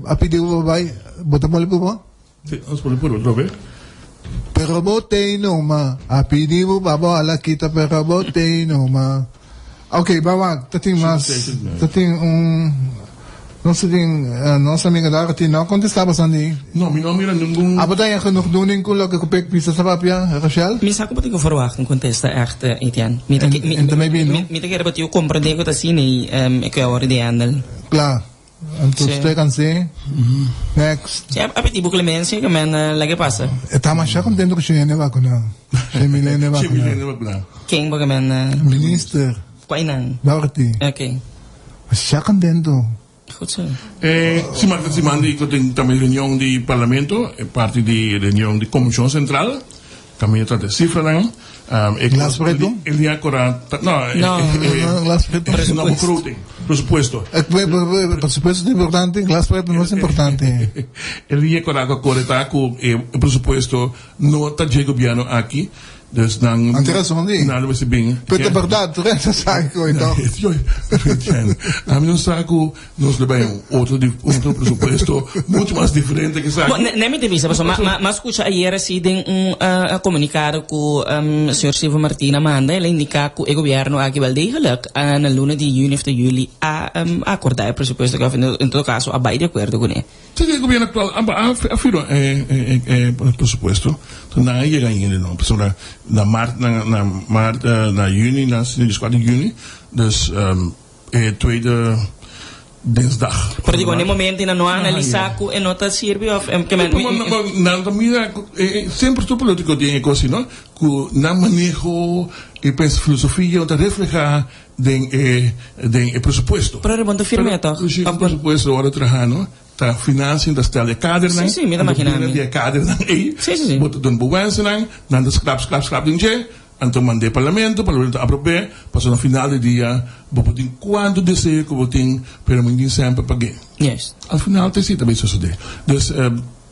S1: A pedir o vai, botar mole por bom?
S3: Sim, nós podemos por outro vez.
S1: Pero botei numa. A pedir o babo ala kita pero botei numa. Ok, baba, tem mais. Tem nossa amiga Dorothy não contestava Sandy.
S3: Não, me não mira nenhum.
S1: Aber dan je genoeg doen in Kulo, que pek pisa sa papia, Rochelle?
S2: Minsa ko pati ko verwacht een contesta echt, Etienne.
S1: En daarmee ben je?
S2: Mita kera pati ko comprende ko ta sini, ik wil horen die handel.
S1: Klaar. En toen stuk kan zien. Next.
S2: Ja, apeti bu clemency que men lagi passa.
S1: Estava já contento com o Chilene Vacuna. Chilene
S3: Vacuna.
S2: Quem ba men?
S1: Minister.
S2: Quainan.
S1: Dorothy.
S2: Okay.
S1: Já contento.
S2: Goed zo.
S3: Si Marta si mandi ko tem também reunião de parlamento, parte de reunião de comissão central. Também está de cifra não.
S1: Glas preto?
S3: Ele ia cora.
S1: Não, glas preto.
S3: Presupuesto.
S1: Presupuesto é importante, glas preto não é importante.
S3: Ele ia cora corretar com o presupuesto no está de governo aqui. Dus dan...
S1: Aan de rest van die?
S3: Nou, dat is bem.
S1: Punt de verdade, de rest sai coi, então.
S3: A mim não saco, nós levamos outro presupuesto muito mais diferente que saco.
S2: Nem me devisa, mas escuta, ayer assim, tem comunicado com o senhor Silva Martijn Amanda, ele indica que o governo aqui vai degelijk na luna de junho of de juli a acordar o presupuesto, que em todo caso, a de acordo com ele.
S3: Sim, o governo atual afirma o presupuesto, então não chega ainda não, pessoal. Na juni, na 4 juni, dus tweede dinsdag.
S2: Pero digo, en el momento en no analizar en nota sirve of que
S3: na mira sempre sto politico tiene così, no? Ku na manejo e pensa filosofia onde refleja den presupuesto.
S2: Pero rebonto firme toch?
S3: O presupuesto ora trajano ta financiën, dat stel je kader na.
S2: Sim, me da imaginar.
S3: Die kader na
S2: Sim.
S3: Moet doen bewensen na, dan de scrap ding je. Então mandei parlamento aprovar, passou no final do dia, botem quanto desejo que botem, pero me sempre paguei.
S2: Yes.
S3: Al final tem sido bem sucedido. Dus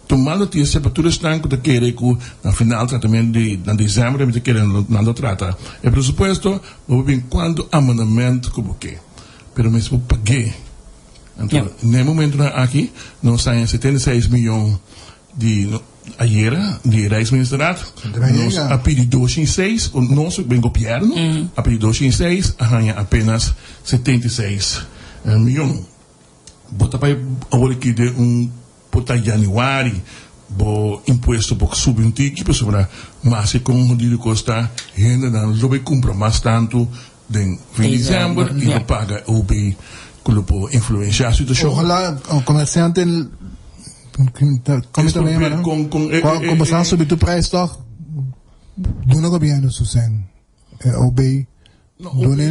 S3: tomando notícia para todos estão que querem que no final tratamento de dezembro me querem não trata o pressuposto vou ver quando amendamento que buske pero mesmo paguei então no momento aqui nós saem 76 milhões de ayer de Rijksministeraat nós a pedir 206 o nosso bem governo a pedir 206 arranha apenas 76 milhões bota para agora que de para januário o imposto para subir um ticket para mas se como de custa ainda não lobe compra mais tanto em dezembro e não paga o bem que pode influenciar a situação.
S1: Ojalá o comerciante como também como você subir o preço toch do no governo sucen o bem do nem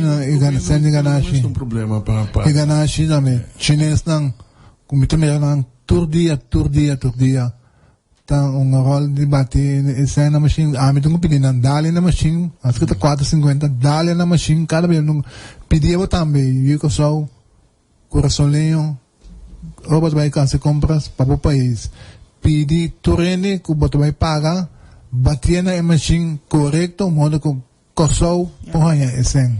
S1: enganashi
S3: não é um problema para
S1: enganashi também chinês não como também não tur dia tá rol de bater essa na machine me tenho pedindo dali na machine acho que tá 4,50 dali na machine cada vez não pedia também eu que sou coraçãozinho roupa vai canse compras para o país pedi turene que botou vai pagar batia na machine correto modo que Kòrsou porra essa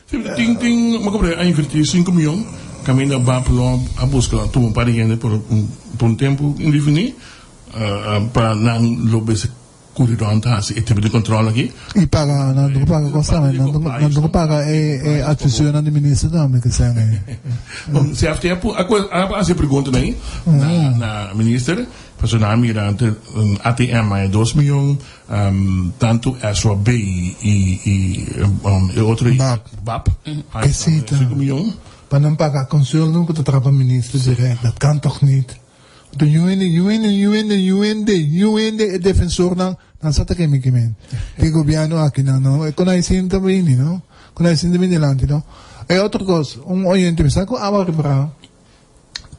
S3: tem uma compra a investir 5 milhões caminho para a busca tu um parente por um tempo indefinido para não lobe se correr antes e tipo de controle aqui
S1: e paga não paga constantemente não paga a atenção do ministro também que sai
S3: se há tempo a pergunta aí na ministra para mirante ATM é 2 milhões tanto a sua B e outro BAP
S1: que sim
S3: 5 milhões
S1: para não pagar consul não que tu trabalha ministro direto dat kan toch niet de UN é defensor não sa ta kemi que governo aqui não conhecem também não conhecem também delante não é outra coisa oyente me saco a para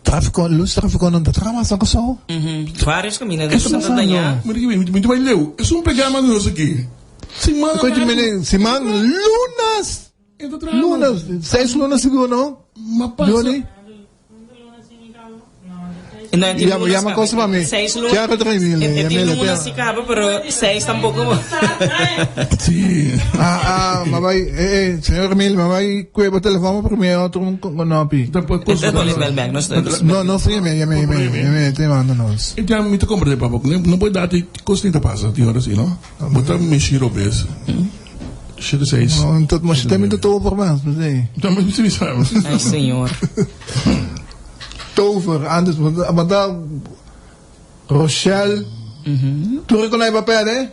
S1: tráfico não está trabalhando com só
S2: vários caminhos de Presentá
S3: muito bem leu é um programa nosso aqui
S1: semana lunas 6 lunas seguro não Ronnie llama cosa para mí.
S2: 6 lunas. Tiene una si cabe, pero 6 tampoco.
S3: Sí.
S1: Señor Emil, mamá, cueva el teléfono primero otro no pi. No, sí, me te mándanos.
S3: E já me te comprei para não pode dar te costita passa, tem hora assim, não? Botar mexer o peso. Chega 6.
S1: Não, então, mas também tô por mais, não sei.
S3: Também me sabe.
S2: Ai, senhor.
S1: Òktober, anders, want daar Rochelle, toen ik naar papel, hè?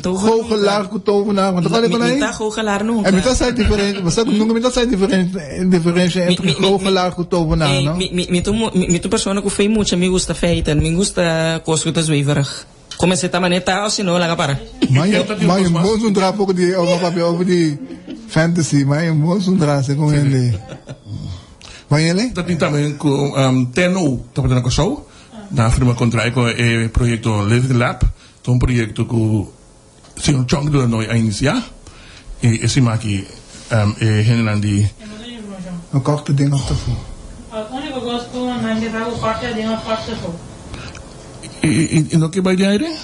S1: Goochelaar, Òktober, want dan kan ik naar.
S2: Minta goochelaar nu.
S1: En minta sai diferente, você não minta sai diferente entre goochelaar, Òktober, não?
S2: Mi tu persona que fez muito, me gusta feita, me gusta coisa que zweverig. Comecei a manetar, ou senão ela para.
S1: Mas um bom sundra pouco de papel de fantasy, mas um bom sundra se com ele. Vai ele?
S3: Dat niet alleen TNO, dat we dan ook zo. Na firma contrato com o projeto Living Lab, que é um projeto que se um chunk do nós a iniciar e esse aqui é generando
S1: o corte de nota fu.
S6: O único gosto não é o corte de uma parte fu.
S3: E no que vai de aire?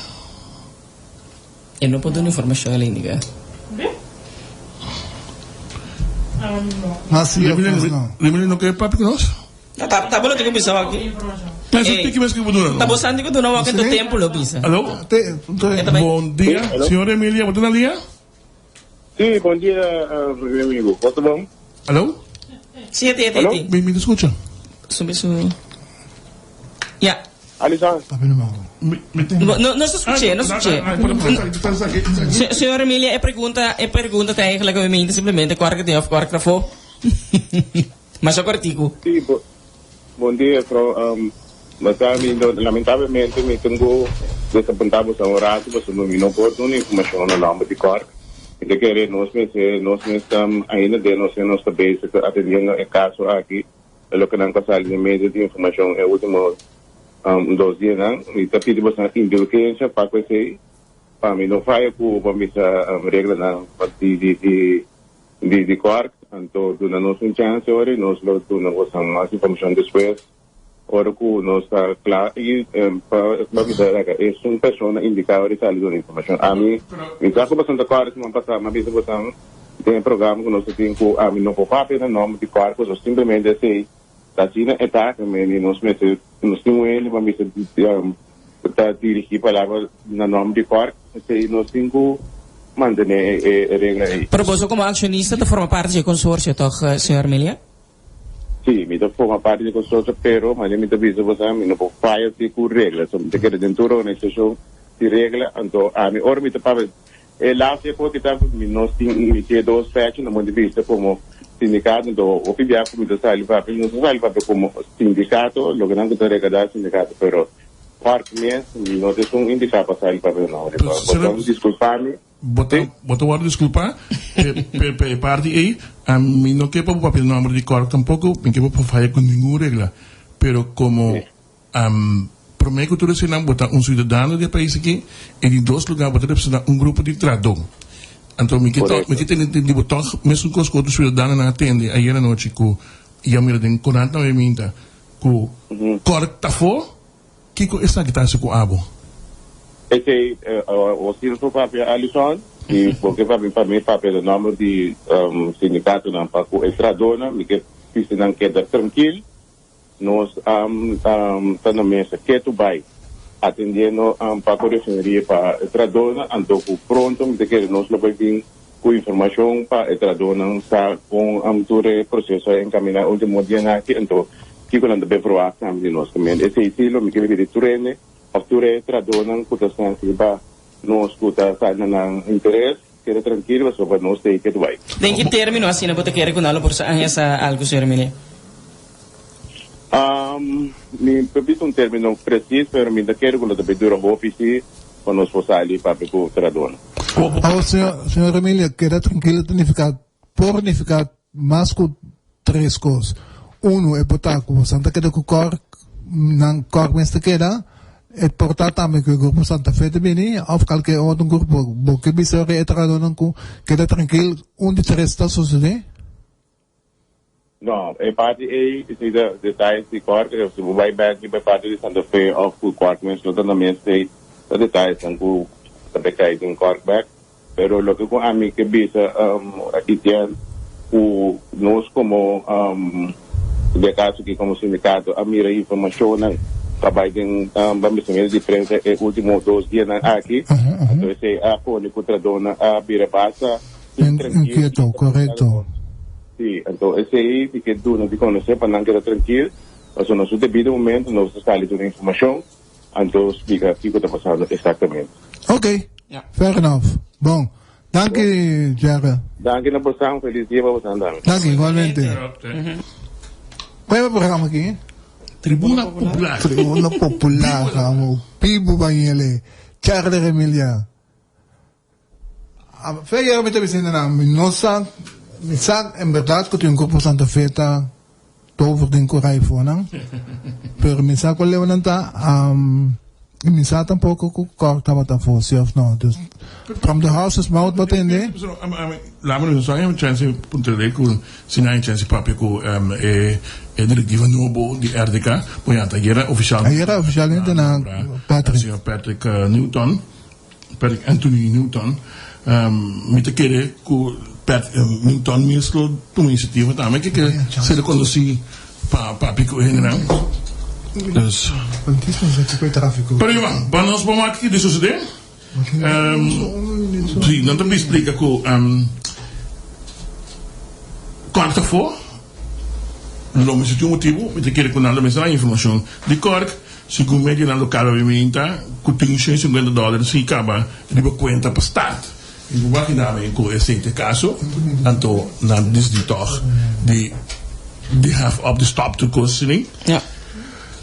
S2: Eu não posso dar informação ali, nega.
S1: Mas sim,
S3: lembra no que é papo nós?
S2: Tá bom, eu tenho que pensar aqui.
S3: Mas o que mais que eu vou dar?
S2: Tá bom, Sandy, que tu não vai ter tempo, lo pisa.
S3: Alô? Bom dia, senhora Emília, bom dia.
S7: Sim, bom dia, meu amigo. Tudo bom?
S3: Alô?
S2: Sim,
S3: Me escuta.
S2: Subiu. Ya.
S7: Alison.
S2: Não se escute, não se escute. Senhora Emília, é pergunta tá eigenlijk a mim simplesmente corre que of corre for. Mas agora tico.
S7: Sim, bom dia, mas lamentavelmente me tenho desapontado a hora que você não me oportunidade informação na lama de corte. Então querer nós estamos ainda de nós base atendendo o caso aqui, o que não passa ali meio de informação é o último 2 dias, não? E está pedindo bastante indulgência para que para mim não vai para mim essa regra não de corte. Então, tu não nos chance hoje, nós não mais informação depois. Ahora que no está claro, y es una persona indicada y sale de información. A mí, mi trabajo bastante claro, si me pasa, me dice bastante, tem programa que nós temos que a mim não pode papel nome de quarto, só simplesmente assim, tá sendo etapa, mas nós temos ele, mas tá dirigir palavra na nome de quarto, assim nós temos que manter a regra aí.
S2: Pero você como acionista te forma parte do consórcio, toch, senhor Emilia?
S7: Sim, me forma parte do consórcio, pero mas me avisa você, me não pode falhar com regras, só me quer dentro da organização de regra, então a mim ora me te papel lá se pode estar nós temos dois fechos no ponto de vista como sindicato então o PBA como está ali para não sai para como sindicato lo que não está regadar sindicato pero quarto mês não tem um indicado para sair para não então desculpar-me
S3: botar desculpa per parte aí a mim não quer para o papel número de quarto tampouco não quer para falhar com nenhuma regra pero como Primeiro que você não botar cidadão de país aqui e de dois lugares botar representar grupo de tradutor. Então me que tem de botar mesmo com os outros cidadãos não atende aí na noite com e a mira tem 40 minutos com corta fo que essa que tá se com abo.
S7: Esse o circo papel Alison e porque para mim papel o nome de sindicato não para o estradona me que precisa não queda tranquilo. Nós estamos na mesa que tu vai atendendo para a refineria para a tradona, então pronto, me que nós vai vir com informação para a tradona, está com todo o processo encaminhado último dia aqui, então que quando deve provar também nós também esse estilo me que vir turene, a tradona, que está aqui para nós que está na interesse, que é tranquilo, só para nós ter que tu vai.
S2: Tem que terminar assim, não pode querer com ela por essa algo senhor Emilia.
S7: Me permite um término preciso, mas me quero que a dura oficina quando nós fosse ali para o tradona.
S1: Senhor Emilia, queda tranquilo, planificar mais que 3 coisas. Um é botar com Santa queda com o cor, não cor mas queda, é portar também que o grupo Santa Fé de Beni, ou qualquer outro grupo, que me serve é tradona com queda tranquilo, de 3 está sucedendo?
S7: Não, é parte aí, se detalhes de corte, se o vai back para parte de Santa Fé ou o corte, mas não também sei os detalhes com também cai em corte back, pero lo que com a mim que bisa Etienne, o nós como de caso que como sindicato a mira informação não trabalho em vamos dizer diferença é último 2 dias aqui, então esse a pone contra dona a bira passa
S1: inquieto, correto.
S7: Sim, então esse aí que tu não te conhece para não quedar tranquilo, mas no seu devido momento nós está ali toda a informação, então explica o que está passando exatamente.
S1: Ok, fair enough. Bom, danke Jerry.
S7: Danke na posição, feliz dia para você.
S1: Danke, igualmente. Qual é o programa aqui?
S3: Tribuna Popular.
S1: Tribuna Popular, vamos. Pibo Banhele, Charles Emilia. Feia, eu me estou dizendo, nossa. En verdad que un grupo Santa Fe está todo den corai fona, pero mi sa con levananta mi sa tampoco corta bata fosse of no. From the house's mouth batende.
S3: La mano so am chance punto de con sinai chance papel con direttiva nuovo di RDK, poi era ufficialmente na Patrick Newton, Patrick Anthony Newton, mi te chiede Newton mesmo uma iniciativa também que se conduzir para pico general. Dus. Prima, para nós vamos aqui de suceder. Sim, não também explica que quarta for, não me sentiu motivo, me querer com nada mais a informação de Cork, segundo média na local obviamente, que tem $150 se acaba de conta para Estado. Ik verwacht daarmee in esse caso, então na desditoch de have op de stop to kosten.
S2: Ja.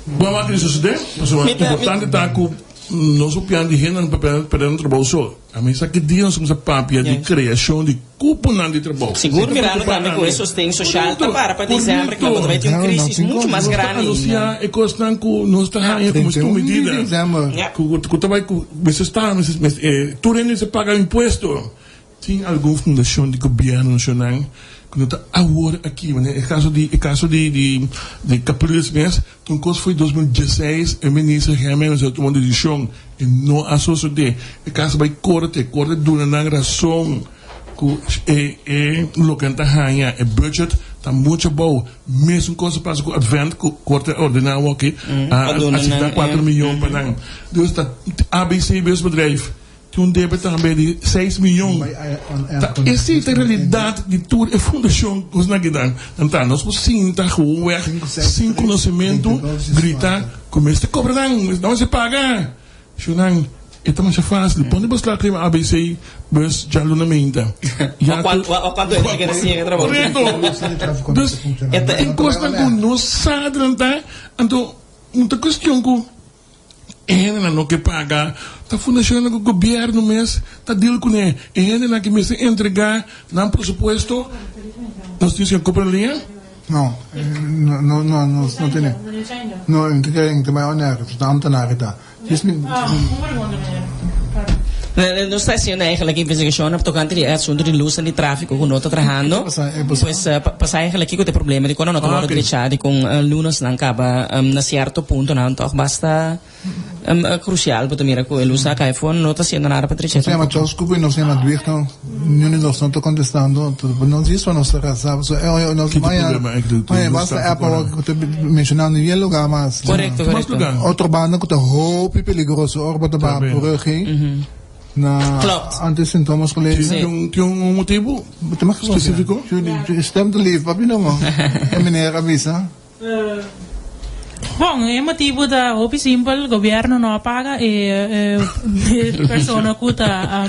S3: Vamos aqui suceder, mas o importante está que nós opinamos de renda no papel para dentro do bolso. A mim sabe que dia nós somos papel de criação de cupo de trabalho.
S2: Seguro mirando também com isso tem social para dizer que vai ter uma crise muito mais grande.
S3: É costan que nós está aí como estou medida. Que também que você está, tu nem se paga imposto. Tem alguma fundação de governo nacional quando tá agora aqui, né? O caso de Capriles mesmo, então coisa foi 2016, o ministro Jiménez tomou Edishon e não associou de, o caso vai corte do na razão que lo que tá ganha, o budget tá muito bom, mesmo coisa para o advent corte ordenado aqui, a 4 milhões para não, então está ABC mesmo bedrijf. Toen debet também de 6 milhões. Essa é a realidade de tudo. A fundação que nós não então, nós precisamos gewoon sem conhecimento, gritar, começa a cobrar, não se paga. Então, é mais fácil. Põe você lá crema ABC, mas já não menta.
S2: Quando ele quer assim, é trabalho.
S3: Então, coisa que não sabe, então, muita questão que não que pagar, tá fundação do governo mês, tá deal com ele, na que me se entregar, não pressuposto, nós temos que comprar linha?
S1: Não tem. Não tem mais honesto, não tem nada.
S2: Não está sendo eigenlijk investigação tocante de assunto de luz e de tráfico que nós estamos trabalhando. Pois passa eigenlijk com o problema de quando nós estamos deixando com lunas não acaba na certo ponto não então basta crucial para mira com luz a cai fora não está sendo nada para deixar.
S1: Sim, mas desculpe não sei nada então nós não estou contestando não diz para nós sabe nós basta é para mencionar nível lugar mas
S2: correto
S1: outro banda que está roupa perigoso orbita para por aqui na antes-sintomas colegas
S3: tem motivo específico?
S1: Stem to leave, papi naman. Minera avisa.
S6: Bom, é motivo da OP simples, o governo não paga e pessoa que está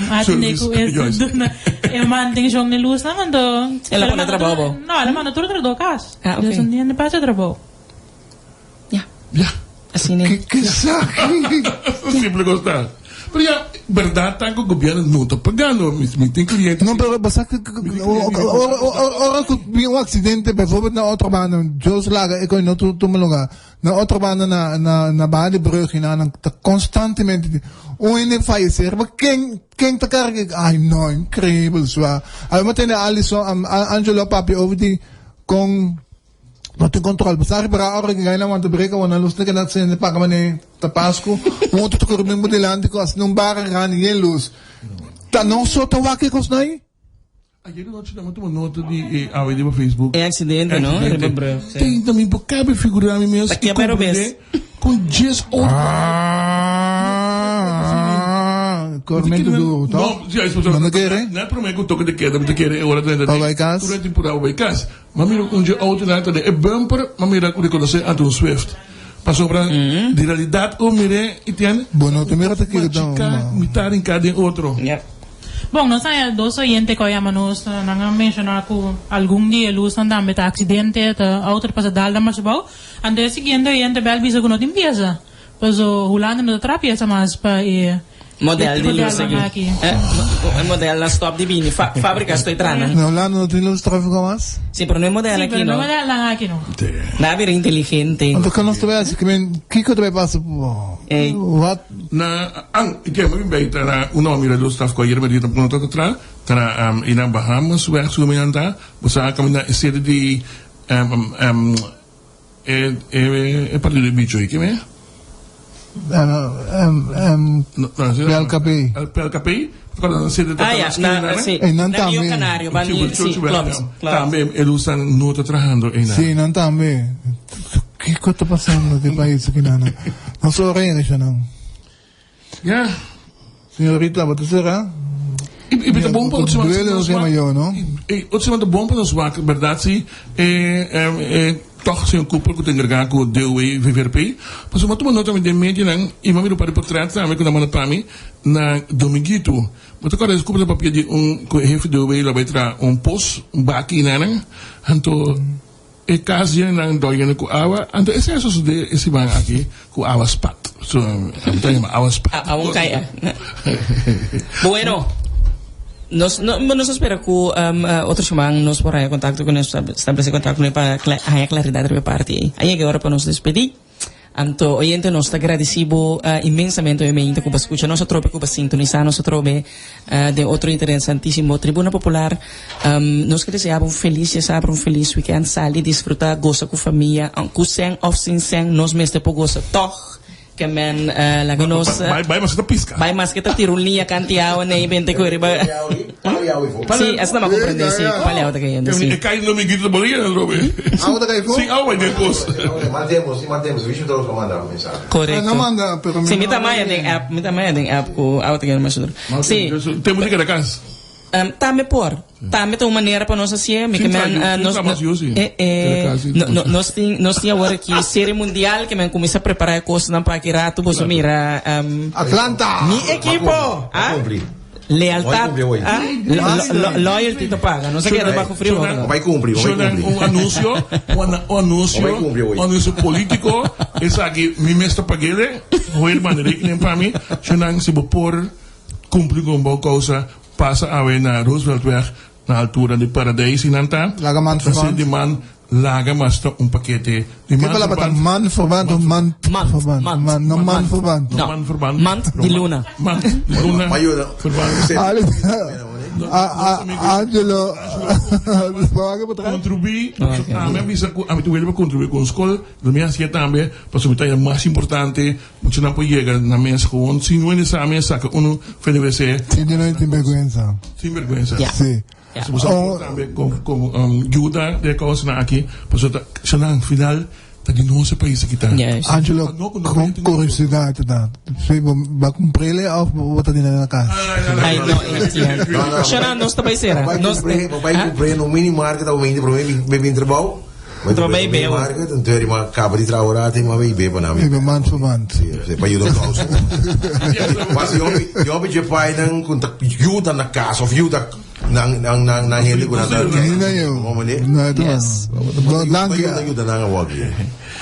S6: e mantém jogo de luz, não mandou.
S2: Ela pode trabalhar?
S6: Não, ela manda tudo do caso.
S2: Ah, ok.
S6: Então, não pode trabalhar.
S2: Assim, né?
S1: Que saco!
S3: Simples gostar. Pero a verdade está que o governo não está pagando. Tem clientes.
S1: Não, pero basta que um acidente, por exemplo, na outra banda, Deus laga, eu não estou no lugar. Na outra banda, na banda de brug, está constantemente. Ele falecer, mas quem está carregando? Ai, não, incrível, sua. Aí, mas tem a Alison, Angelo, papi, over die, com. Não tem controle. Basta para a hora que ganha uma breca, uma luz que não se paga mané tapasco, muito tu correndo modelante com as não barra ganha ninguém luz. Tá não só tão aqui com os daí?
S3: Ayer nós tivemos uma nota de áudio no Facebook.
S2: É acidente, não?
S3: Tem também por cabe figurar me mesmo.
S2: Aqui é para o mês.
S3: Com 10 outros.
S1: Correndo do
S3: não, já isso não quer, né? Para mim que toque de queda, me quer hora de
S1: vai casa.
S3: Durante temporada vai casa. Mas mira um dia outro lá é bumper, mas mira o reconhecer a um Swift. Passou para de realidade o mire Etienne.
S1: Bueno, tu mira aqui
S3: então. Mitar em cada outro.
S6: Bom, nós temos dois oyentes que chamamos, nós mencionamos que algum dia luz não também está acidente, a outra passa dalda mas bom. Ande seguinte oyente bel visa que não tem pieza. Pois o Holanda não terá pieza mais para
S2: model de luz aqui. Model na stop de bini. Fábrica estou entrando.
S1: Não, lá não tem luz tráfico mais?
S2: Sim, pero não é modelo aqui, não.
S6: Não é modelo aqui, não.
S2: Não é inteligente.
S1: Então, quando nós tivemos, que eu também passo por... What?
S3: Ik heb me bij nome da luz tráfico aí, mas eu não estou atrás. E na Bahamas, o erro me anda, você acaba na sede de para o bicho aí, que é?
S1: PLKP.
S3: PLKP?
S2: Sim.
S1: Não
S2: também. Canário,
S3: também eles estão não trabalhando ainda.
S1: Sim, não também. O que está passando no país aqui, não? Não sou reina, já não.
S3: Ja.
S1: Senhorita, você será?
S3: E bem bom para os
S1: não sei maior, não?
S3: Outros são bom para os wak, verdade sim. Toch zijn koepel que tem que com o DOE VVRP. Mas uma turma nota de média não e mami do para portrait também quando manda para mim na dominguito. Mas agora desculpa o papel de com jefe DOE lá vai tra post baki não. Então e caso não dói com água. Então esse é só de esse bang aqui com água spat. So então água spat.
S2: Água caia. Bueno. Nos espera que outros chamam nos por aí contato com nós estabelecer contato com para a claridade da parte aí é que hora para nos despedir Anto, oyente, nós está agradecido imensamente, obviamente, que você escuta nossa tropa, que você sintonizar nossa tropa de outro interessantíssimo Tribuna Popular. Nós queremos desejar um feliz weekend, sair, desfrutar, gostar com a família, com sem ou sem sem, nós mesmos por gostar, toch. Que men laga nos
S3: vai mas kita pisca.
S2: vai mas kita tirulia kantiao na ibente ko riba. Sí, essa não compreende sim, palhao ta kayo sim.
S3: E cai no miguito da bolinha, Robe.
S1: Auto kay po?
S3: Sim, vai depois.
S5: Mantemos, visto todos mandar mensagem.
S2: Correcto.
S1: Não manda, pero
S2: sim, mita maya ding app ko auto kayo mas. Sim.
S3: Tem música da casa.
S2: Tambe tem uma maneira para nós assim, que nós tinha agora aqui série mundial que men começa a preparar coisas não para que rato você mira
S1: Atlanta.
S2: Mi equipo, lealtad, loyalty to paga, não sei que é debaixo frio.
S5: Vai cumprir.
S3: Anúncio político, essa aqui me mestre paguele, hoje maneira que nem para mim, senão se por cumprir com boa causa passa a ver na Rooseveltweg, na altura de Paradise, e nanta.
S1: Laga man verband.
S3: Die man laga mas paquete.
S1: Die man verband of man verband? Man verband.
S2: Man di Luna.
S3: Man di Luna.
S1: Angelo,
S3: contribuir, habitualmente contribuir con escola, la mía hacía también, para su es más importante, mucho no puede llegar a la mesa con, si no es esa mesa, saca uno, FNBC.
S1: Sin vergüenza.
S3: Sin vergüenza.
S1: Sí.
S3: Se puso también con ayuda de cosas aquí, pues al final, no se país aquí está.
S1: Angelo, con curiosidad, ¿va a cumplirle o va a tener en la casa?
S2: Ay, no, Etienne. Xana, não está para ser.
S5: Vai cumprir no mínimo marca da momento, para mim trabalho.
S2: Trabalho bem.
S5: Então teoria uma acaba de trabalhar, tem uma bem para nós.
S1: Man verband.
S5: Sim, para ajudar causa. Mas eu pedi pai não contato ajuda na casa, ou ajuda na gente com nada.
S1: Yes.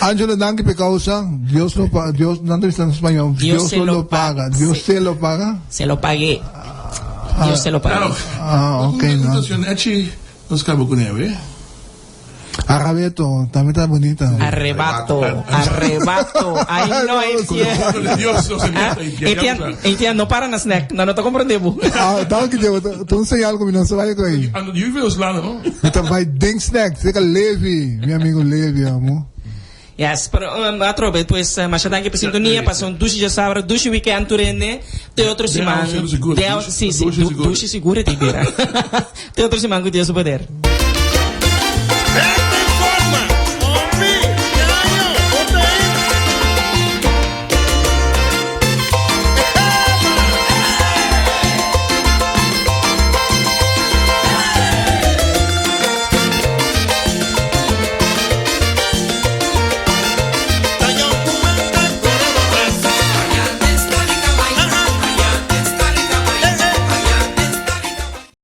S1: Angelo, danke por causa. Dios lo paga. Dios, no está en español. Dios lo paga. Dios se lo paga.
S2: Se lo pagué. Dios se lo paga.
S1: Ok, no.
S3: Nos acabou com ele,
S1: Arrebato, también está bonita.
S2: Arrebato. Ay, no, Etienne, no para na snack. Não tô compreendendo.
S1: Tá que eu tô sem algo, não se vai com aí.
S3: You will slaan, não?
S1: Então vai ding snack, fica Levi, meu amigo Levi, amor.
S2: Yes, pero atrobe, pues masyadang que sintonia, passam 2 dias sábado, 2 weekend turene, te outro semana. Sim, 2 seguro te vira. Te outro semana que Deus poder.